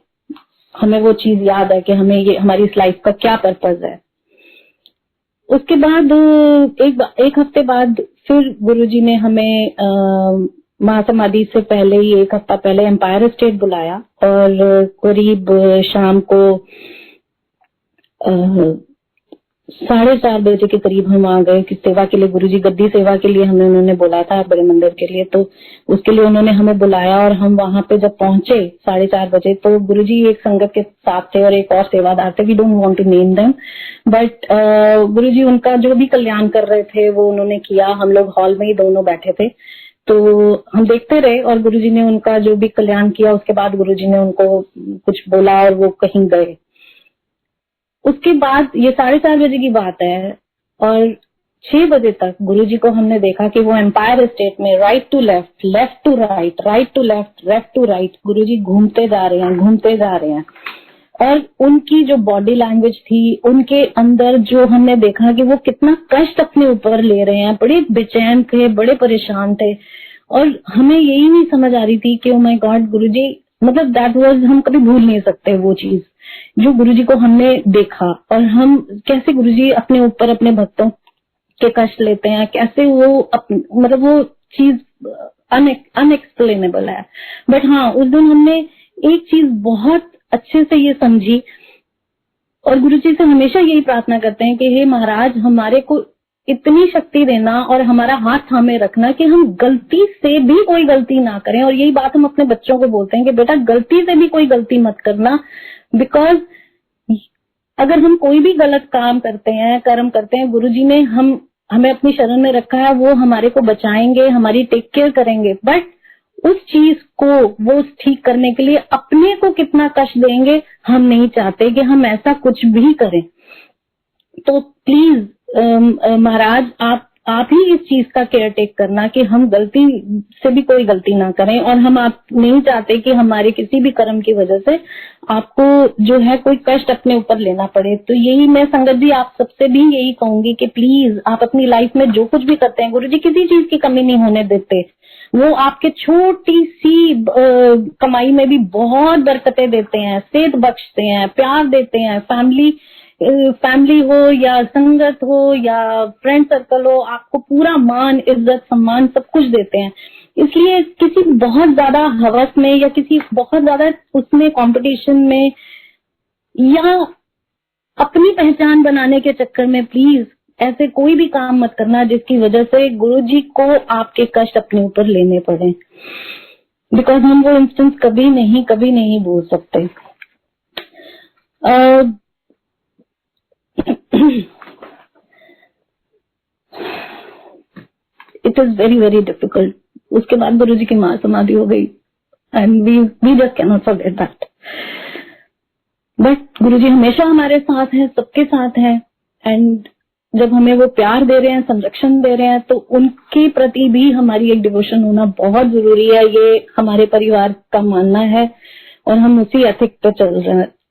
हमें वो चीज याद है कि हमें ये हमारी इस लाइफ का क्या पर्पस है। उसके बाद एक हफ्ते बाद फिर गुरुजी ने हमें महासमाधि से पहले ही 1 हफ्ता पहले एम्पायर स्टेट बुलाया और करीब शाम को 4:30 बजे के करीब हम वहां गए कि सेवा के लिए, गुरुजी गद्दी सेवा के लिए हमें उन्होंने बोला था बड़े मंदिर के लिए, तो उसके लिए उन्होंने हमें बुलाया और हम वहां पे जब पहुंचे 4:30 बजे तो गुरुजी एक संगत के साथ थे और एक और सेवादार थे, we don't want to name them, but Guruji उनका जो भी कल्याण कर रहे थे वो उन्होंने किया। हम लोग हॉल में ही दोनों बैठे थे तो हम देखते रहे और गुरुजी ने उनका जो भी कल्याण किया उसके बाद गुरुजी ने उनको कुछ बोला और वो कहीं गए। उसके बाद ये 4:30 बजे की बात है और 6 बजे तक गुरुजी को हमने देखा कि वो एम्पायर स्टेट में right to left, left to right, right to left, left to right, Guruji घूमते जा रहे हैं, घूमते जा रहे हैं। और उनकी जो बॉडी लैंग्वेज थी, उनके अंदर जो हमने देखा कि वो कितना कष्ट अपने ऊपर ले रहे हैं, बड़े बेचैन थे, बड़े परेशान थे और हमें यही नहीं समझ आ रही थी कि ओ माय गॉड गुरुजी, मतलब दैट वाज, हम कभी भूल नहीं सकते वो चीज जो गुरुजी को हमने देखा और हम कैसे गुरुजी अपने ऊपर अपने भक्तों के कष्ट लेते हैं, कैसे वो मतलब वो चीज अनएक्सप्लेनेबल है। बट हाँ, उस दिन हमने एक चीज बहुत अच्छे से ये समझी और गुरुजी से हमेशा यही प्रार्थना करते हैं कि हे महाराज, हमारे को इतनी शक्ति देना और हमारा हाथ थामे रखना कि हम गलती से भी कोई गलती ना करें। और यही बात हम अपने बच्चों को बोलते हैं कि बेटा गलती से भी कोई गलती मत करना, बिकॉज अगर हम कोई भी गलत काम करते हैं, कर्म करते हैं, गुरुजी ने हमें अपनी शरण में रखा है, वो हमारे को बचाएंगे, हमारी टेक केयर करेंगे, बट उस चीज को वो ठीक करने के लिए अपने को कितना कष्ट देंगे हम नहीं चाहते कि हम ऐसा कुछ भी करें। तो प्लीज महाराज आप ही इस चीज का केयर टेक करना कि हम गलती से भी कोई गलती ना करें और हम आप नहीं चाहते कि हमारे किसी भी कर्म की वजह से आपको जो है कोई कष्ट अपने ऊपर लेना पड़े। तो यही मैं संगत जी आप सबसे भी यही कहूंगी कि प्लीज आप अपनी लाइफ में जो कुछ भी करते हैं, गुरुजी किसी चीज की कमी नहीं होने देते, वो आपके छोटी सी कमाई में भी बहुत बरकतें देते हैं, सेहत बख्शते हैं, प्यार देते हैं, फैमिली हो या संगत हो या फ्रेंड सर्कल हो, आपको पूरा मान, इज्जत, सम्मान सब कुछ देते हैं। इसलिए किसी बहुत ज्यादा हवस में या किसी बहुत ज्यादा उसमें कंपटीशन में या अपनी पहचान बनाने के चक्कर में प्लीज ऐसे कोई भी काम मत करना जिसकी वजह से गुरुजी को आपके कष्ट अपने ऊपर लेने पड़े, बिकॉज हम वो इंस्टेंस कभी नहीं भूल सकते। It is very very difficult. उसके बाद गुरुजी की महासमाधि हो गई and we just can not forget that. But Guruji हमेशा हमारे साथ हैं, सबके साथ हैं, एंड जब हमें वो प्यार दे रहे हैं, संरक्षण दे रहे हैं, तो उनके प्रति भी हमारी एक डिवोशन होना बहुत जरूरी है। ये हमारे परिवार का मानना है और हम उसी एथिक पे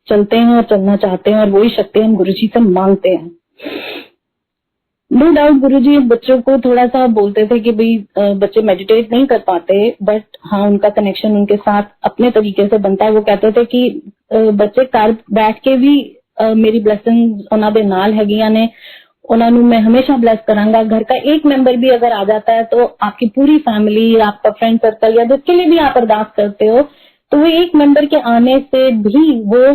चलते हैं और चलना चाहते हैं और वही शक्ति हम गुरुजी से मांगते हैं। नो डाउट गुरुजी बच्चों को थोड़ा सा बोलते थे कि भाई बच्चे मेडिटेट नहीं कर पाते, बट हाँ उनका कनेक्शन उनके साथ अपने तरीके से बनता है। वो कहते थे कि बच्चे घर बैठ के भी मेरी ब्लेसिंग उन्हां दे नाल हैगियां ने, उन्होंने मैं हमेशा ब्लेस करांगा। घर का एक मेंबर भी अगर आ जाता है तो आपकी पूरी फैमिली, आपका फ्रेंड सर्कल या जिसके लिए भी आप अरदास करते हो, तो वो एक मेंबर के आने से भी वो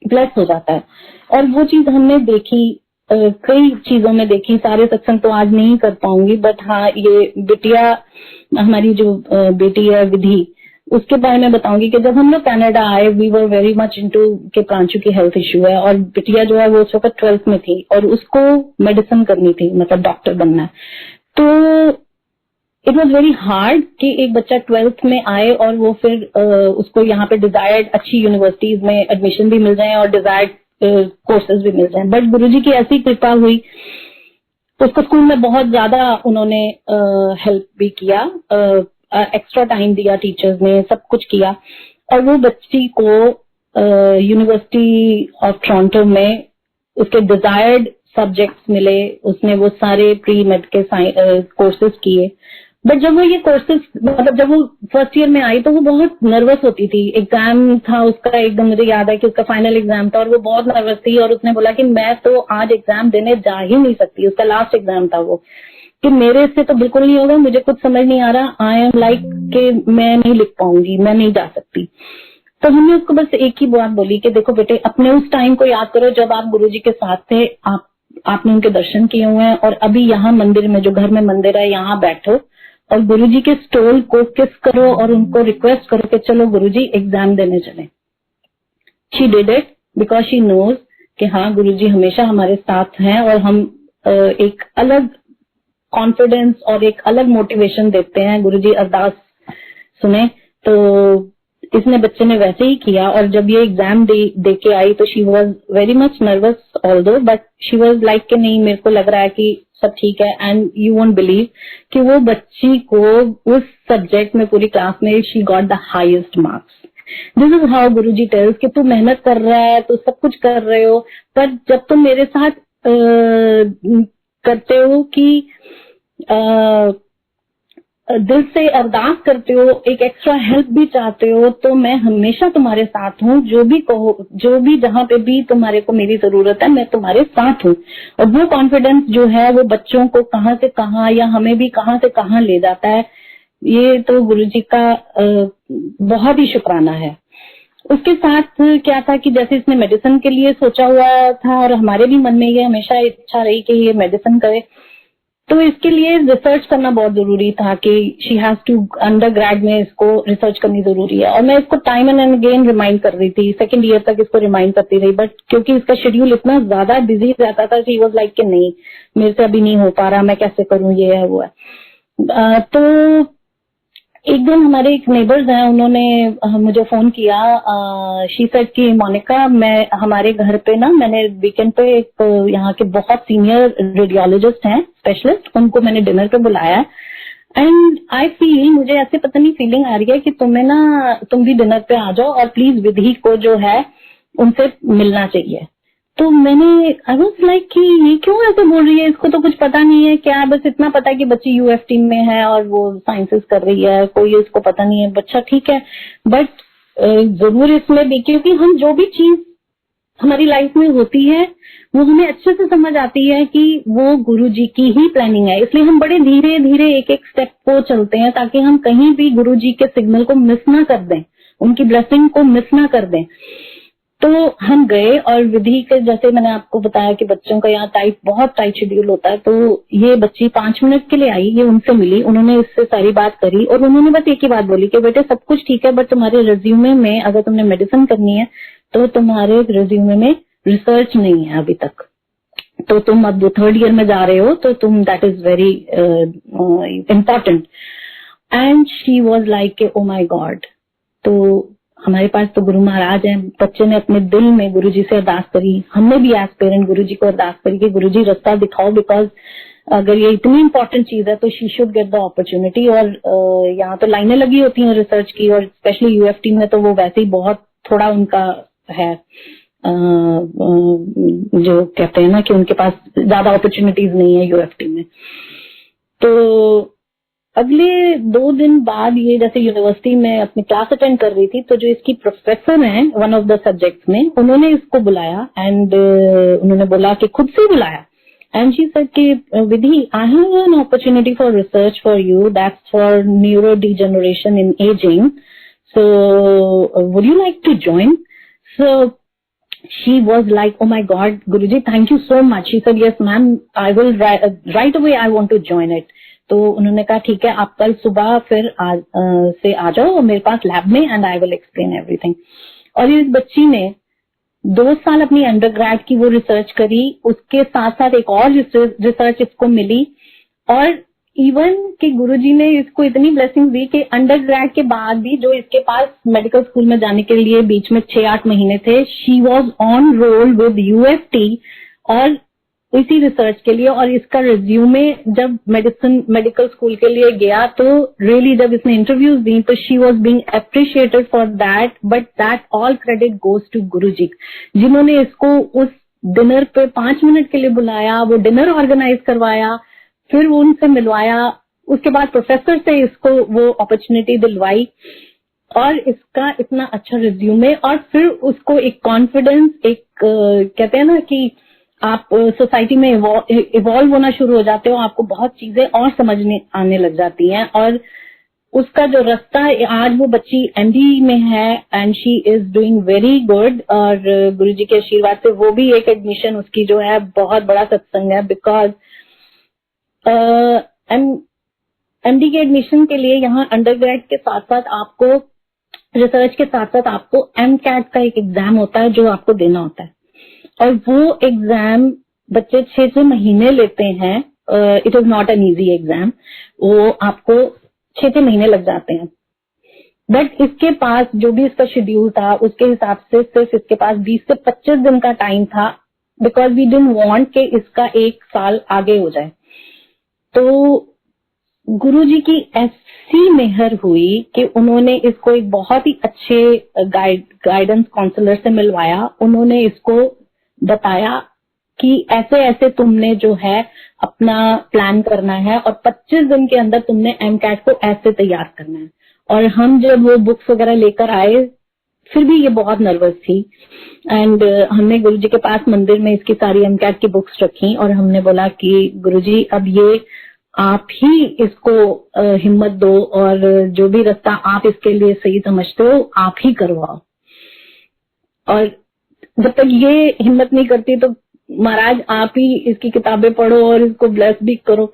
ब्लेस हो जाता है। और वो चीज हमने देखी, कई चीजों में देखी। सारे सत्संग तो आज नहीं कर पाऊंगी, बट हाँ ये बिटिया, हमारी जो बेटी है विधि, उसके बारे में बताऊंगी कि जब हम लोग कनाडा आए, we were very much into के प्रांशु की हेल्थ इश्यू है और बिटिया जो है वो उस वक्त 12th में थी और उसको मेडिसिन करनी थी, मतलब डॉक्टर बनना है। तो इट वॉज वेरी हार्ड कि एक बच्चा 12th में आए और वो फिर उसको यहाँ पे डिजायर्ड अच्छी यूनिवर्सिटीज में एडमिशन भी मिल जाए और डिजायर्ड कोर्सेज भी मिल जाए। बट गुरुजी की ऐसी कृपा हुई, उसको स्कूल में बहुत ज्यादा उन्होंने हेल्प भी किया, एक्स्ट्रा टाइम दिया, टीचर्स ने सब कुछ किया और वो बच्ची को यूनिवर्सिटी ऑफ टोरंटो में उसके डिजायर्ड सब्जेक्ट्स मिले। उसने वो सारे प्री मेड के कोर्सेज किए। बट जब वो ये कोर्सेज, मतलब जब वो फर्स्ट ईयर में आई तो वो बहुत नर्वस होती थी। एग्जाम था उसका, एकदम मुझे याद है कि उसका फाइनल एग्जाम था और वो बहुत नर्वस थी और उसने बोला कि मैं तो आज एग्जाम देने जा ही नहीं सकती। उसका लास्ट एग्जाम था वो। कि मेरे से तो बिल्कुल नहीं होगा, मुझे कुछ समझ नहीं आ रहा, आई एम लाइक कि मैं नहीं लिख पाऊंगी, मैं नहीं जा सकती। तो हमने उसको बस एक ही बात बोली कि देखो बेटे, अपने उस टाइम को याद करो जब आप गुरुजी के साथ थे, आपने उनके दर्शन किए हुए हैं, और अभी यहाँ मंदिर में, जो घर में मंदिर है, यहाँ बैठो और गुरुजी के स्टोल को किस करो और उनको रिक्वेस्ट करो कि चलो गुरुजी एग्जाम देने चले। She did it because she knows कि हाँ गुरुजी हमेशा हमारे साथ हैं और हम एक अलग कॉन्फिडेंस और एक अलग मोटिवेशन देते हैं। गुरुजी अरदास सुने, तो इसने बच्चे ने वैसे ही किया। और जब ये एग्जाम दे के आई तो she was very much nervous although, but she was like कि नहीं, मेरे को लग रहा है कि सब ठीक है। एंड यू वोंट बिलीव कि वो बच्ची को उस सब्जेक्ट में पूरी क्लास में she got the highest marks. This is how Guruji tells कि तू मेहनत कर रहा है, तो सब कुछ कर रहे हो, पर जब तुम मेरे साथ करते हो कि दिल से अरदास करते हो, एक एक्स्ट्रा हेल्प भी चाहते हो, तो मैं हमेशा तुम्हारे साथ हूँ। जो भी कहो, जो भी जहाँ पे भी तुम्हारे को मेरी जरूरत है, मैं तुम्हारे साथ हूँ। और वो कॉन्फिडेंस जो है वो बच्चों को कहाँ से कहाँ या हमें भी कहाँ से कहाँ ले जाता है। ये तो गुरुजी का बहुत ही शुक्राना है। उसके साथ क्या था कि जैसे इसने मेडिसिन के लिए सोचा हुआ था और हमारे भी मन में ये हमेशा इच्छा रही कि ये मेडिसिन करे, तो इसके लिए रिसर्च करना बहुत जरूरी था कि she has to undergrad में इसको रिसर्च करनी जरूरी है। और मैं इसको टाइम एंड अगेन रिमाइंड कर रही थी, सेकंड ईयर तक इसको रिमाइंड करती रही, बट क्योंकि इसका शेड्यूल इतना ज्यादा बिजी रहता था, शी वाज लाइक कि नहीं मेरे से अभी नहीं हो पा रहा, मैं कैसे करूं, ये है वो है। तो एक दिन हमारे एक नेबर्स हैं, उन्होंने मुझे फोन किया। शी सेड कि मोनिका, मैं हमारे घर पे ना, मैंने वीकेंड पे एक यहाँ के बहुत सीनियर रेडियोलॉजिस्ट हैं, स्पेशलिस्ट, उनको मैंने डिनर पे बुलाया है। एंड आई फील, मुझे ऐसे पता नहीं फीलिंग आ रही है कि तुम भी डिनर पे आ जाओ और प्लीज विधि को जो है उनसे मिलना चाहिए। तो मैंने आई वाज लाइक कि ये क्यों ऐसे बोल रही है, इसको तो कुछ पता नहीं है क्या, बस इतना पता है कि बच्ची यूएफ टीम में है और वो साइंसेस कर रही है, कोई इसको पता नहीं है। बच्चा ठीक है, बट जरूर इसमें भी, क्योंकि हम जो भी चीज हमारी लाइफ में होती है वो हमें अच्छे से समझ आती है कि वो गुरुजी की ही प्लानिंग है, इसलिए हम बड़े धीरे धीरे एक एक स्टेप को चलते हैं ताकि हम कहीं भी गुरुजी के सिग्नल को मिस ना कर दें, उनकी ब्लेसिंग को मिस ना कर दें। तो हम गए और विधि के, जैसे मैंने आपको बताया कि बच्चों का यहाँ बहुत टाइट शेड्यूल होता है, तो ये बच्ची 5 मिनट के लिए आई, ये उनसे मिली, उन्होंने इससे सारी बात करी और उन्होंने बस एक ही बात बोली कि बेटे सब कुछ ठीक है, बट तुम्हारे रिज्यूमे में अगर तुमने मेडिसिन करनी है तो तुम्हारे रिज्यूमे में रिसर्च नहीं है अभी तक, तो तुम अब 3rd ईयर में जा रहे हो, तो तुम that is very important. And she was like oh my God. तो हमारे पास तो गुरु महाराज हैं, बच्चे ने अपने दिल में गुरुजी से अरदास करी, हमने भी एज पेरेंट गुरुजी को अरदास करी कि गुरुजी रास्ता दिखाओ, बिकॉज अगर ये इतनी इंपॉर्टेंट चीज है तो she should get the opportunity. और यहाँ तो लाइनें लगी होती हैं रिसर्च की, और स्पेशली यूएफ टीम में तो वो वैसे ही बहुत थोड़ा उनका है, जो कहते हैं ना कि उनके पास ज्यादा अपॉर्चुनिटीज नहीं है यूएफ टीम में। तो अगले 2 दिन बाद ये जैसे यूनिवर्सिटी में अपनी क्लास अटेंड कर रही थी, तो जो इसकी प्रोफेसर हैं वन ऑफ द सब्जेक्ट्स में, उन्होंने इसको बुलाया एंड उन्होंने बोला कि खुद से बुलाया, एंड शी सेड कि Vidhi, I have an opportunity for research for you, that's for neuro degeneration in ageing, so would you like to join? So she was like, oh my god, Guruji, thank you so much. She said, yes ma'am, I will right away, I want to join it. तो उन्होंने कहा ठीक है, आप कल सुबह फिर से आ जाओ मेरे पास लैब में, and I will explain everything. और इस बच्ची ने 2 साल अपनी अंडरग्रेड की वो रिसर्च करी, उसके साथ साथ एक और रिसर्च इसको मिली, और इवन कि गुरुजी ने इसको इतनी ब्लेसिंग दी कि अंडरग्रेड के बाद भी जो इसके पास मेडिकल स्कूल में जाने के लिए बीच में 6-8 महीने थे, she was on roll with UFT और इसी रिसर्च के लिए। और इसका रिज्यूमे जब मेडिकल स्कूल के लिए गया तो रियली जब इसने इंटरव्यूज दी तो she was being appreciated for that, but that all credit goes to Guruji, जिन्होंने इसको उस डिनर पे 5 मिनट के लिए बुलाया, वो डिनर ऑर्गेनाइज करवाया, फिर वो उनसे मिलवाया, उसके बाद प्रोफेसर से इसको वो अपॉर्चुनिटी दिलवाई, और इसका इतना अच्छा रिज्यूमे, और फिर उसको एक कॉन्फिडेंस, एक कहते हैं ना कि आप सोसाइटी में इवॉल्व होना शुरू हो जाते हो, आपको बहुत चीजें और समझने आने लग जाती हैं, और उसका जो रास्ता है, आज वो बच्ची एमडी में है and she is doing very good, और गुरुजी के आशीर्वाद से वो भी एक एडमिशन उसकी जो है बहुत बड़ा सत्संग है, बिकॉज एमडी के एडमिशन के लिए यहाँ अंडरग्रेड के साथ साथ आपको, रिसर्च के साथ साथ आपको एमकैट का एक एग्जाम होता है जो आपको देना होता है, और वो एग्जाम बच्चे 6 महीने लेते हैं। It is not an easy exam, वो आपको 6 महीने लग जाते हैं। बट इसके पास जो भी इसका शेड्यूल था उसके हिसाब से सिर्फ इसके पास 20 से 25 दिन का टाइम था, बिकॉज वी डिडंट वांट कि इसका 1 साल आगे हो जाए। तो गुरुजी की ऐसी मेहर हुई कि उन्होंने इसको एक बहुत ही अच्छे गाइडेंस काउंसलर से मिलवाया। उन्होंने इसको बताया कि ऐसे ऐसे तुमने जो है अपना प्लान करना है, और 25 दिन के अंदर तुमने एमकैट को ऐसे तैयार करना है। और हम जब वो बुक्स वगैरह लेकर आए, फिर भी ये बहुत नर्वस थी, एंड हमने गुरुजी के पास मंदिर में इसकी सारी एमकैट की बुक्स रखी, और हमने बोला कि गुरुजी अब ये आप ही इसको हिम्मत दो, और जो भी रास्ता आप इसके लिए सही समझते हो आप ही करवाओ। और जब तक ये हिम्मत नहीं करती तो महाराज आप ही इसकी किताबें पढ़ो और इसको ब्लेस भी करो।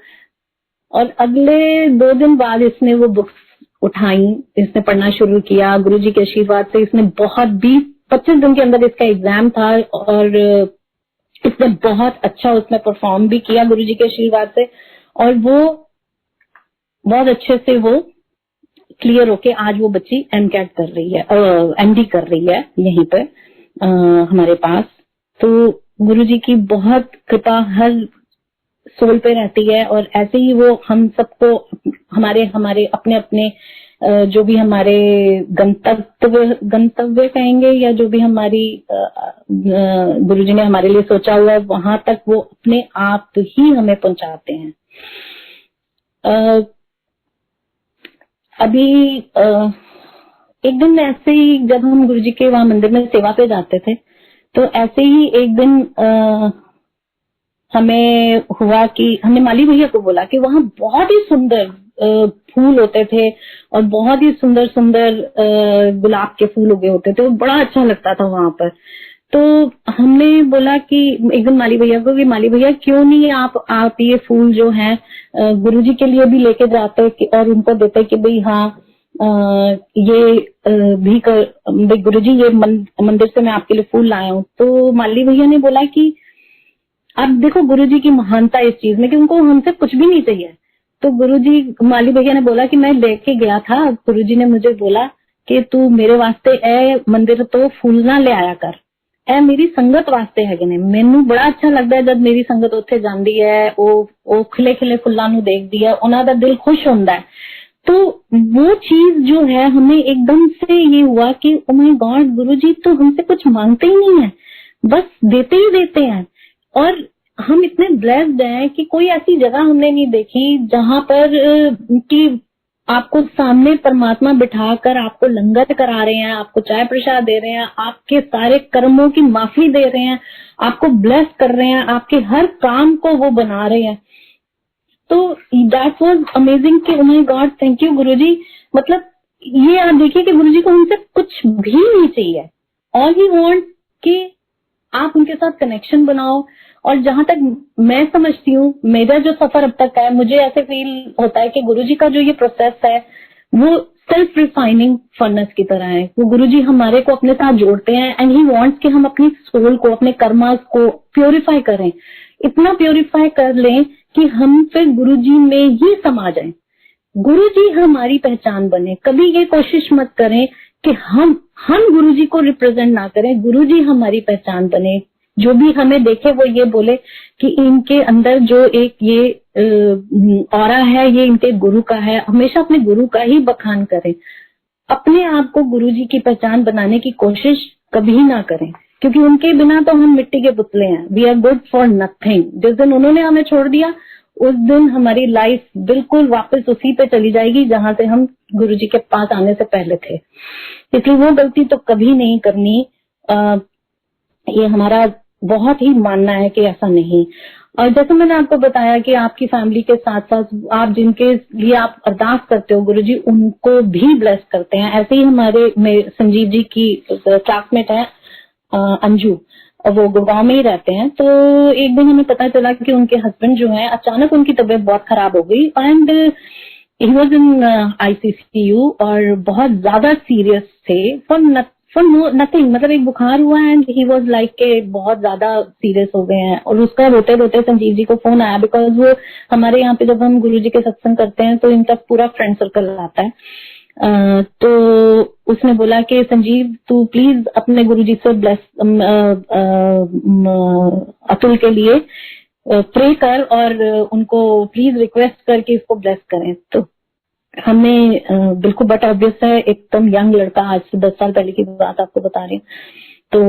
और अगले 2 दिन बाद इसने वो बुक्स उठाई, इसने पढ़ना शुरू किया। गुरुजी के आशीर्वाद से इसने बहुत 20-25 दिन के अंदर इसका एग्जाम था, और इसने बहुत अच्छा उसमें परफॉर्म भी किया गुरुजी के आशीर्वाद से, और वो बहुत अच्छे से वो क्लियर होके आज वो बच्ची एमकैट कर रही है, एमडी कर रही है यहीं पे हमारे पास। तो गुरुजी की बहुत कृपा हर सोल पे रहती है, और ऐसे ही वो हम सबको हमारे अपने अपने जो भी हमारे गंतव्य कहेंगे, या जो भी हमारी गुरुजी ने हमारे लिए सोचा हुआ है वहां तक वो अपने आप ही हमें पहुंचाते हैं। अभी एक दिन ऐसे ही जब हम गुरुजी के वहां मंदिर में सेवा पे जाते थे, तो ऐसे ही एक दिन हमें हुआ कि हमने माली भैया को बोला कि वहां बहुत ही सुंदर फूल होते थे, और बहुत ही सुंदर सुंदर गुलाब के फूल उगे होते थे, बड़ा अच्छा लगता था वहां पर। तो हमने बोला कि एक दिन माली भैया को कि माली भैया क्यों नहीं आप ये फूल जो है गुरुजी के लिए भी लेके जाते और उनको देते कि भाई हाँ ये भी गुरुजी ये मंदिर से मैं आपके लिए फूल लाया हूँ। तो माली भैया ने बोला कि अब देखो गुरुजी की महानता इस चीज में कि उनको हमसे कुछ भी नहीं चाहिए। तो गुरुजी माली भैया ने बोला कि मैं लेके गया था, गुरुजी ने मुझे बोला कि तू मेरे वास्ते मंदिर तो फूल ना ले आया कर, मेरी संगत वास्ते है। मैनू बड़ा अच्छा लगता है जब मेरी संगत उत्थे जाती है, वो खिले खिले फुल्लां नू देखदी है, उन्हां दा दिल खुश होता है। तो वो चीज जो है हमें एकदम से ये हुआ कि ओ माय गॉड, गुरुजी तो हमसे कुछ मांगते ही नहीं है, बस देते ही देते हैं। और हम इतने ब्लेस्ड हैं कि कोई ऐसी जगह हमने नहीं देखी जहां पर कि आपको सामने परमात्मा बिठाकर आपको लंगर करा रहे हैं, आपको चाय प्रसाद दे रहे हैं, आपके सारे कर्मों की माफी दे रहे हैं, आपको ब्लेस कर रहे हैं, आपके हर काम को वो बना रहे हैं। तो दैट वाज अमेजिंग कि oh my God, thank you Guruji. मतलब ये आप देखिए कि गुरुजी को हमसे कुछ भी नहीं चाहिए, ऑल ही वांट कि आप उनके साथ कनेक्शन बनाओ। और जहां तक मैं समझती हूँ, मेरा जो सफर अब तक है, मुझे ऐसे फील होता है कि गुरुजी का जो ये प्रोसेस है वो सेल्फ रिफाइनिंग फर्नेस की तरह है। वो गुरुजी हमारे को अपने साथ जोड़ते हैं, एंड ही वांट्स कि हम अपनी सोल को, अपने कर्मास को प्योरीफाई करें, इतना प्योरीफाई कर लें कि हम फिर गुरुजी में ही समा जाएं, गुरुजी हमारी पहचान बने। कभी ये कोशिश मत करें कि हम गुरुजी को रिप्रेजेंट ना करें, गुरुजी हमारी पहचान बने। जो भी हमें देखे वो ये बोले कि इनके अंदर जो एक ये ऑरा है ये इनके गुरु का है। हमेशा अपने गुरु का ही बखान करें, अपने आप को गुरुजी की पहचान बनाने की कोशिश कभी ना करें, क्योंकि उनके बिना तो हम मिट्टी के पुतले हैं। We are good for nothing. जिस दिन उन्होंने हमें छोड़ दिया उस दिन हमारी लाइफ बिल्कुल वापस उसी पे चली जाएगी जहां से हम गुरुजी के पास आने से पहले थे। इसलिए वो गलती तो कभी नहीं करनी। ये हमारा बहुत ही मानना है कि ऐसा नहीं। और जैसे मैंने आपको बताया कि आपकी फैमिली के साथ साथ आप जिनके लिए आप अरदास करते हो गुरुजी उनको भी ब्लेस करते हैं। ऐसे ही हमारे संजीव जी की क्लासमेट है अंजू, वो गुड़गांव में ही रहते हैं। तो एक दिन हमें पता चला कि उनके हस्बैंड जो है अचानक उनकी तबीयत बहुत खराब हो गई and he was in ICU और बहुत ज्यादा सीरियस थे फॉर नथिंग, मतलब एक बुखार हुआ एंड ही वाज लाइक के बहुत ज्यादा सीरियस हो गए हैं। और उसका रोते रोते संजीव जी को फोन आया, बिकॉज वो हमारे यहाँ पे जब हम गुरुजी के सत्संग करते हैं तो इनका पूरा फ्रेंड सर्कल आता है। तो उसने बोला कि संजीव तू प्लीज अपने गुरुजी से ब्लेस अतुल के लिए प्रे कर और उनको प्लीज रिक्वेस्ट करके इसको ब्लेस करें। तो हमें बिल्कुल बट ऑब्वियस है, एकदम यंग लड़का, आज से 10 साल पहले की बात आपको बता रही हूँ। तो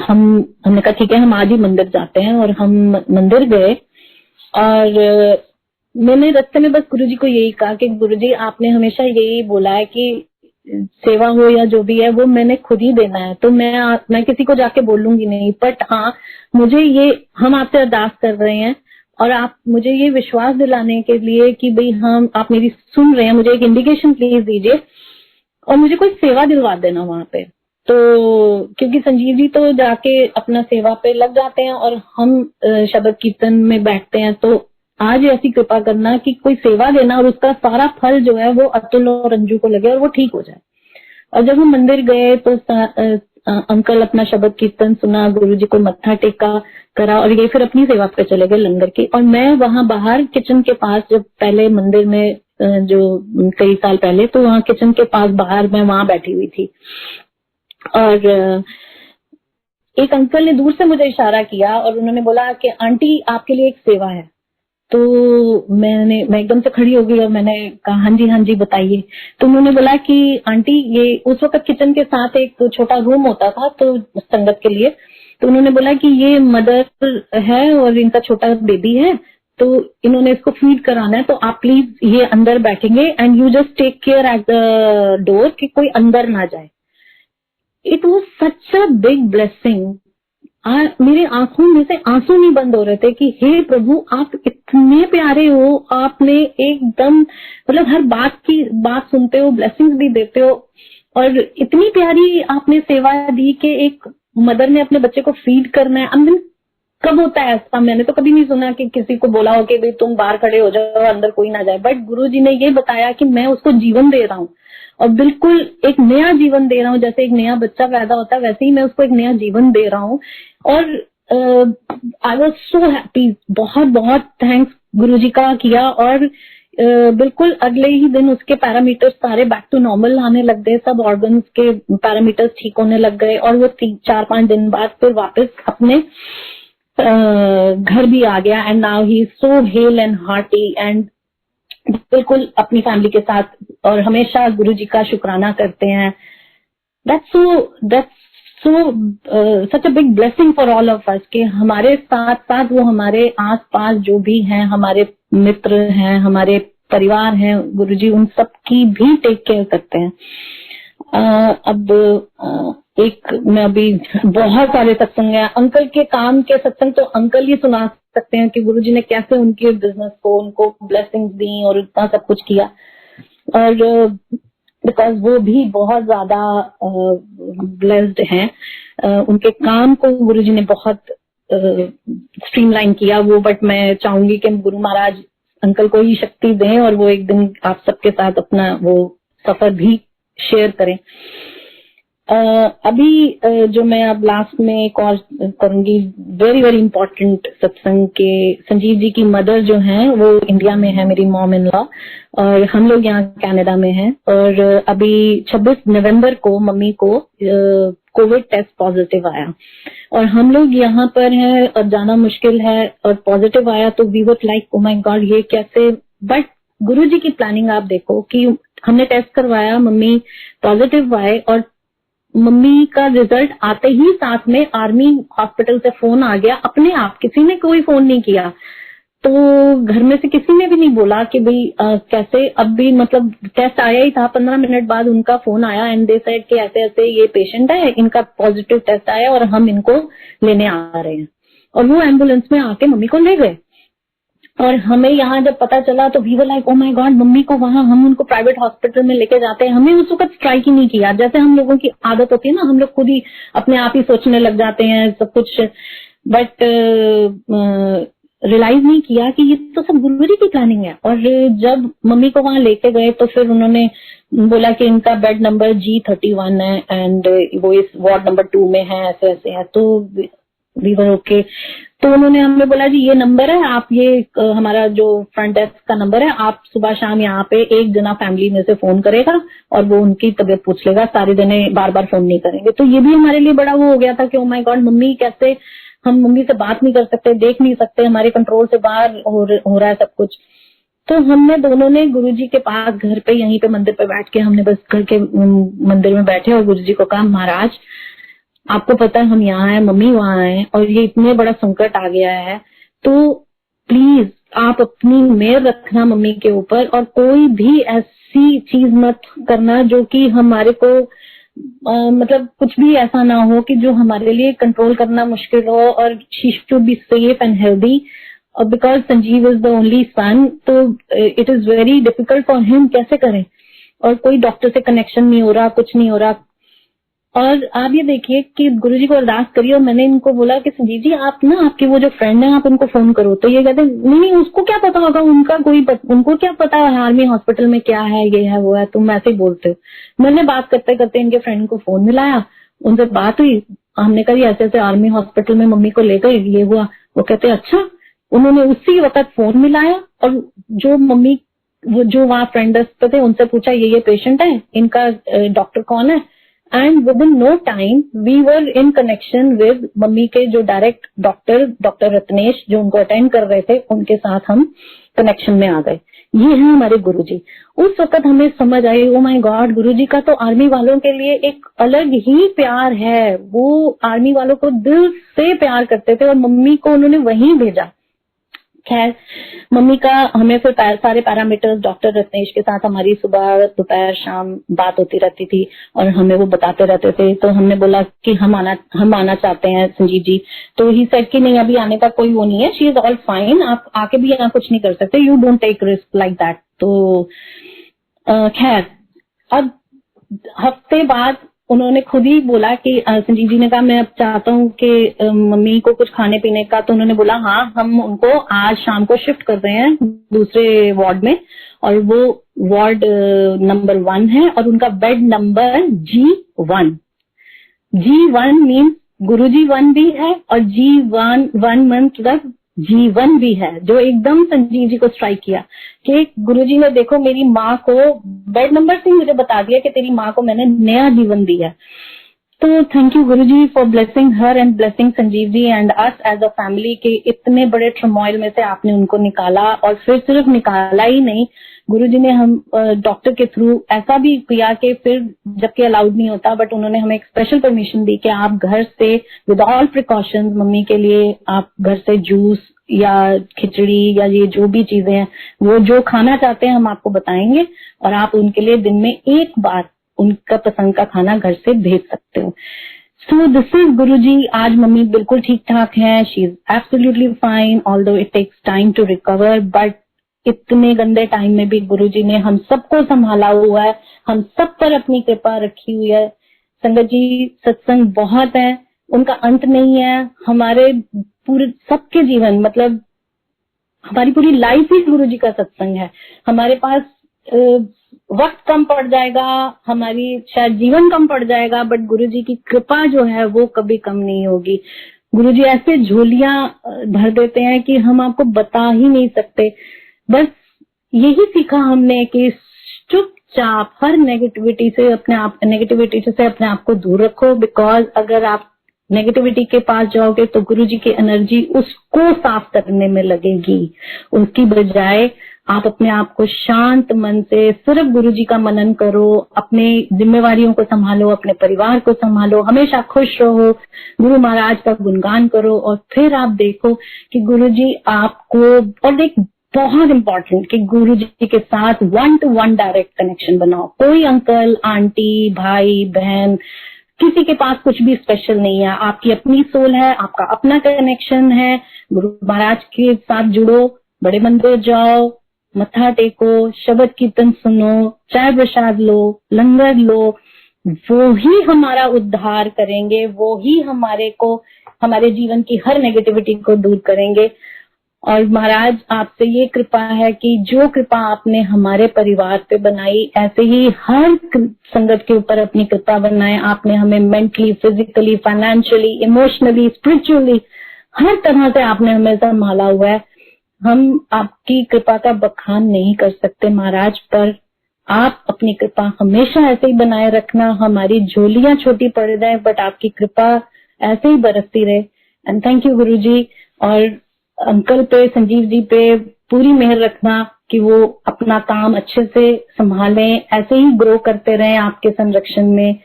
हमने कहा ठीक है हम आज ही मंदिर जाते हैं और हम मंदिर गए। और मैंने रास्ते में बस गुरुजी को यही कहा कि गुरुजी आपने हमेशा यही बोला है कि सेवा हो या जो भी है वो मैंने खुद ही देना है, तो मैं किसी को जाके बोलूंगी नहीं। बट हाँ मुझे ये, हम आपसे अरदास कर रहे हैं और आप मुझे ये विश्वास दिलाने के लिए कि भाई आप मेरी सुन रहे हैं, मुझे एक इंडिकेशन प्लीज दीजिए और मुझे कोई सेवा दिलवा देना वहां पे। तो क्योंकि संजीव जी तो जाके अपना सेवा पे लग जाते हैं और हम शब्द कीर्तन में बैठते हैं। तो आज ऐसी कृपा करना कि कोई सेवा देना और उसका सारा फल जो है वो अतुल और अंजू को लगे और वो ठीक हो जाए। और जब हम मंदिर गए तो अंकल अपना शब्द कीर्तन सुना, गुरुजी को मत्था टेका करा और ये फिर अपनी सेवा पे चले गए लंगर की। और मैं वहां बाहर किचन के पास, जब पहले मंदिर में जो कई साल पहले, तो वहां किचन के पास बाहर मैं वहां बैठी हुई थी और एक अंकल ने दूर से मुझे इशारा किया और उन्होंने बोला कि आंटी आपके लिए एक सेवा है। तो मैं एकदम से खड़ी हो गई और मैंने कहा हाँ जी बताइए। तो उन्होंने बोला कि आंटी ये उस वक्त किचन के साथ एक छोटा रूम होता था तो संगत के लिए, तो उन्होंने बोला कि ये मदर है और इनका छोटा बेबी है, तो इन्होंने इसको फीड कराना है, तो आप प्लीज ये अंदर बैठेंगे and you just take care at the door कि कोई अंदर ना जाए। It was such a big blessing. मेरे आंखों में से आंसू नहीं बंद हो रहे थे कि हे प्रभु आप इतने प्यारे हो, आपने एकदम मतलब हर बात सुनते हो, ब्लेसिंग्स भी देते हो और इतनी प्यारी आपने सेवा दी कि एक मदर ने अपने बच्चे को फीड करना है। आई कब होता है ऐसा? मैंने तो कभी नहीं सुना कि किसी को बोला हो कि भाई तुम बाहर खड़े हो जाओ अंदर कोई ना जाए। बट गुरुजी ने ये बताया कि मैं उसको जीवन दे रहा हूँ और बिल्कुल एक नया जीवन दे रहा हूँ। जैसे एक नया बच्चा पैदा होता है वैसे ही मैं उसको एक नया जीवन दे रहा हूँ। और आई वॉज सो हैप्पी। बहुत बहुत थैंक्स गुरुजी का किया और बिल्कुल अगले ही दिन उसके पैरामीटर्स सारे बैक टू नॉर्मल आने लग गए, सब ऑर्गन्स के पैरामीटर्स ठीक होने लग गए और वो 4-5 दिन बाद फिर वापस अपने घर भी आ गया and now he is so hello and hearty and बिल्कुल अपनी फैमिली के साथ और हमेशा गुरुजी का शुक्राना करते हैं। that's so such a big blessing for all of us कि हमारे साथ साथ वो हमारे आस पास जो भी हैं, हमारे मित्र हैं, हमारे परिवार हैं, गुरुजी उन सब की भी टेक केयर करते हैं। अब एक मैं अभी बहुत सारे सत्संग हैं, अंकल के काम के सत्संग तो अंकल ही सुना सकते हैं कि गुरुजी ने कैसे उनके बिजनेस को उनको ब्लेसिंग्स दी और इतना सब कुछ किया। और बिकॉज वो भी बहुत ज्यादा ब्लेस्ड हैं, उनके काम को गुरुजी ने बहुत स्ट्रीमलाइन किया वो। बट मैं चाहूंगी कि गुरु महाराज अंकल को ही शक्ति दें और वो एक दिन आप सबके साथ अपना वो सफर भी शेयर करें। अभी जो मैं अब लास्ट में एक और करूंगी, वेरी वेरी इम्पोर्टेंट सत्संग के संजीव जी की मदर जो हैं वो इंडिया में है, मेरी मॉम इन लॉ, और हम लोग यहाँ कनाडा में हैं। और अभी 26 नवंबर को मम्मी को कोविड टेस्ट पॉजिटिव आया और हम लोग यहाँ पर हैं और जाना मुश्किल है और पॉजिटिव आया तो we were like oh my God ये कैसे। बट गुरुजी की प्लानिंग आप देखो कि हमने टेस्ट करवाया, मम्मी पॉजिटिव आए और मम्मी का रिजल्ट आते ही साथ में आर्मी हॉस्पिटल से फोन आ गया अपने आप, किसी ने कोई फोन नहीं किया। तो घर में से किसी ने भी नहीं बोला कि भाई कैसे, अब भी मतलब टेस्ट आया ही था, 15 मिनट बाद उनका फोन आया एंड दे सेड कि ऐसे ऐसे ये पेशेंट है, इनका पॉजिटिव टेस्ट आया और हम इनको लेने आ रहे हैं। और वो एम्बुलेंस में आके मम्मी को ले गए। और हमें यहाँ जब पता चला तो we were like oh my God, mummy को वहां हम उनको प्राइवेट हॉस्पिटल में लेके जाते हैं। हमें उस वक्त स्ट्राइक ही नहीं किया, जैसे हम लोगों की आदत होती है ना, हम लोग खुद ही अपने आप ही सोचने लग जाते हैं सब कुछ, बट रियलाइज नहीं किया कि ये तो सब गुरुजी की प्लानिंग है। और जब मम्मी को वहां लेके गए तो फिर उन्होंने बोला कि इनका बेड नंबर G31 है एंड वो इस वार्ड नंबर 2 में है, ऐसे ऐसे है। तो वी वर ओके। तो उन्होंने हमें बोला जी ये नंबर है, आप ये हमारा जो फ्रंट डेस्क का नंबर है, आप सुबह शाम यहाँ पे एक जना फैमिली में से फोन करेगा और वो उनकी तबीयत पूछ लेगा, सारे जने बार बार फोन नहीं करेंगे। तो ये भी हमारे लिए बड़ा वो हो गया था कि ओ माय गॉड, मम्मी कैसे, हम मम्मी से बात नहीं कर सकते, देख नहीं सकते, हमारे कंट्रोल से बाहर हो रहा है सब कुछ। तो हमने दोनों ने गुरुजी के पास घर पे यहीं पे मंदिर पे बैठ के हमने बस घर के मंदिर में बैठे और गुरुजी को कहा, महाराज आपको पता है हम यहाँ हैं, मम्मी वहां है और ये इतने बड़ा संकट आ गया है, तो प्लीज आप अपनी मेहर रखना मम्मी के ऊपर और कोई भी ऐसी चीज मत करना जो कि हमारे को मतलब कुछ भी ऐसा ना हो कि जो हमारे लिए कंट्रोल करना मुश्किल हो। और she should be safe and healthy because Sanjeev is the only son, तो it is very difficult for him, कैसे करें। और कोई डॉक्टर से कनेक्शन नहीं हो रहा, कुछ नहीं हो रहा। और आप ये देखिए कि गुरुजी को अरदास करिए। और मैंने इनको बोला कि संजीव जी आप ना, आपके वो जो फ्रेंड है आप उनको फोन करो। तो ये कहते नहीं उसको क्या पता होगा, उनको क्या पता है आर्मी हॉस्पिटल में क्या है, ये है वो है, तुम ऐसे ही बोलते हो। मैंने बात करते करते इनके फ्रेंड को फोन मिलाया, उनसे बात हुई, हमने कहा ऐसे ऐसे आर्मी हॉस्पिटल में मम्मी को ले गए, ये हुआ। वो कहते अच्छा। उन्होंने उसी वक्त फोन मिलाया और जो मम्मी वो जो वहाँ फ्रेंड पे थे उनसे पूछा ये पेशेंट है, इनका डॉक्टर कौन है। And within no time we were in connection with mummy के जो डायरेक्ट डॉक्टर रत्नेश जो उनको अटेंड कर रहे थे, उनके साथ हम कनेक्शन में आ गए। ये है हमारे गुरुजी। उस वक्त हमें समझ आई ओ माय गॉड, गुरुजी का तो आर्मी वालों के लिए एक अलग ही प्यार है। वो आर्मी वालों को दिल से प्यार करते थे और मम्मी को उन्होंने वहीं भेजा। खैर मम्मी का हमें फिर सारे पैरामीटर्स डॉक्टर रत्नेश के साथ हमारी सुबह दोपहर शाम बात होती रहती थी और हमें वो बताते रहते थे। तो हमने बोला कि हम आना चाहते हैं संजीव जी। तो ही सेड कि नहीं अभी आने का कोई वो नहीं है, शी इज ऑल फाइन, आप आके भी यहाँ कुछ नहीं कर सकते, you don't take risk like that. तो खैर अब हफ्ते बाद उन्होंने खुद ही बोला कि संजीव जी ने कहा मैं अब चाहता हूँ कि मम्मी को कुछ खाने पीने का। तो उन्होंने बोला हाँ हम उनको आज शाम को शिफ्ट कर रहे हैं दूसरे वार्ड में, और वो वार्ड नंबर 1 है और उनका बेड नंबर G1 मीन्स गुरुजी 1 भी है और G1 मतलब G1 भी है, जो एकदम संजीव जी को स्ट्राइक किया कि गुरुजी ने देखो मेरी माँ को बेड नंबर से मुझे बता दिया कि तेरी माँ को मैंने नया जीवन दिया। तो thank you Guruji for blessing her and blessing Sanjeev ji and us as a family के इतने बड़े टर्मोइल में से आपने उनको निकाला। और फिर सिर्फ निकाला ही नहीं, गुरुजी ने हम डॉक्टर के थ्रू ऐसा भी किया कि फिर जबकि अलाउड नहीं होता बट उन्होंने हमें एक स्पेशल परमिशन दी कि आप घर से विद ऑल प्रिकॉशंस मम्मी के लिए आप घर से जूस या खिचड़ी या ये जो भी चीजें हैं वो जो खाना चाहते हैं हम आपको बताएंगे और आप उनके लिए दिन में एक बार उनका पसंद का खाना घर से भेज सकते हो। So this is Guruji. आज मम्मी बिल्कुल ठीक ठाक है, she is absolutely fine although it takes time to recover, but इतने गंदे टाइम में भी गुरुजी ने हम सबको संभाला हुआ है, हम सब पर अपनी कृपा रखी हुई है। संगत जी सत्संग बहुत है, उनका अंत नहीं है। हमारे पूरे सबके जीवन मतलब हमारी पूरी लाइफ ही गुरुजी का सत्संग है। हमारे पास वक्त कम पड़ जाएगा, हमारी शायद जीवन कम पड़ जाएगा, बट गुरुजी की कृपा जो है वो कभी कम नहीं होगी। गुरुजी ऐसे झोलियां भर देते हैं कि हम आपको बता ही नहीं सकते। बस यही सीखा हमने कि चुपचाप हर नेगेटिविटी से अपने आप को दूर रखो, बिकॉज अगर आप नेगेटिविटी के पास जाओगे तो गुरुजी की एनर्जी उसको साफ करने में लगेगी, उसकी बजाय आप अपने आप को शांत मन से सिर्फ गुरुजी का मनन करो, अपने जिम्मेवारियों को संभालो, अपने परिवार को संभालो, हमेशा खुश रहो, गुरु महाराज का गुणगान करो और फिर आप देखो कि गुरुजी आपको, और एक बहुत इम्पोर्टेंट कि गुरुजी के साथ 1-to-1 डायरेक्ट कनेक्शन बनाओ। कोई अंकल, आंटी, भाई, बहन, किसी के पास कुछ भी स्पेशल नहीं है। आपकी अपनी सोल है, आपका अपना कनेक्शन है। गुरु महाराज के साथ जुड़ो, बड़े मंदिर जाओ, मत्था टेको, शब्द कीर्तन सुनो, चाय प्रसाद लो, लंगर लो, वो ही हमारा उद्धार करेंगे, वो ही हमारे जीवन की हर नेगेटिविटी को दूर करेंगे। और महाराज आपसे ये कृपा है कि जो कृपा आपने हमारे परिवार पे बनाई, ऐसे ही हर संगत के ऊपर अपनी कृपा बनाए। आपने हमें mentally, physically, financially, emotionally, spiritually हर तरह से आपने हमें संभाला हुआ है। हम आपकी कृपा का बखान नहीं कर सकते महाराज, पर आप अपनी कृपा हमेशा ऐसे ही बनाए रखना। हमारी झोलियां छोटी पड़ जाए बट आपकी कृपा ऐसे ही बरसती रहे। एंड थैंक यू गुरुजी। और अंकल पे, संजीव जी पे पूरी मेहर रखना कि वो अपना काम अच्छे से संभालें, ऐसे ही ग्रो करते रहें आपके संरक्षण में।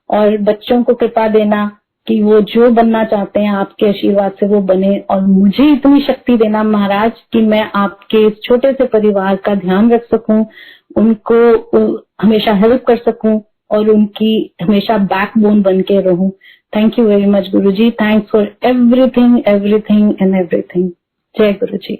और बच्चों को कृपा देना कि वो जो बनना चाहते हैं आपके आशीर्वाद से वो बने। और मुझे इतनी शक्ति देना महाराज कि मैं आपके इस छोटे से परिवार का ध्यान रख सकूं, उनको हमेशा हेल्प कर सकूं और उनकी हमेशा बैकबोन बन के रहूं। Thank you very much Guruji. Thanks for everything everything and everything. जय गुरुजी।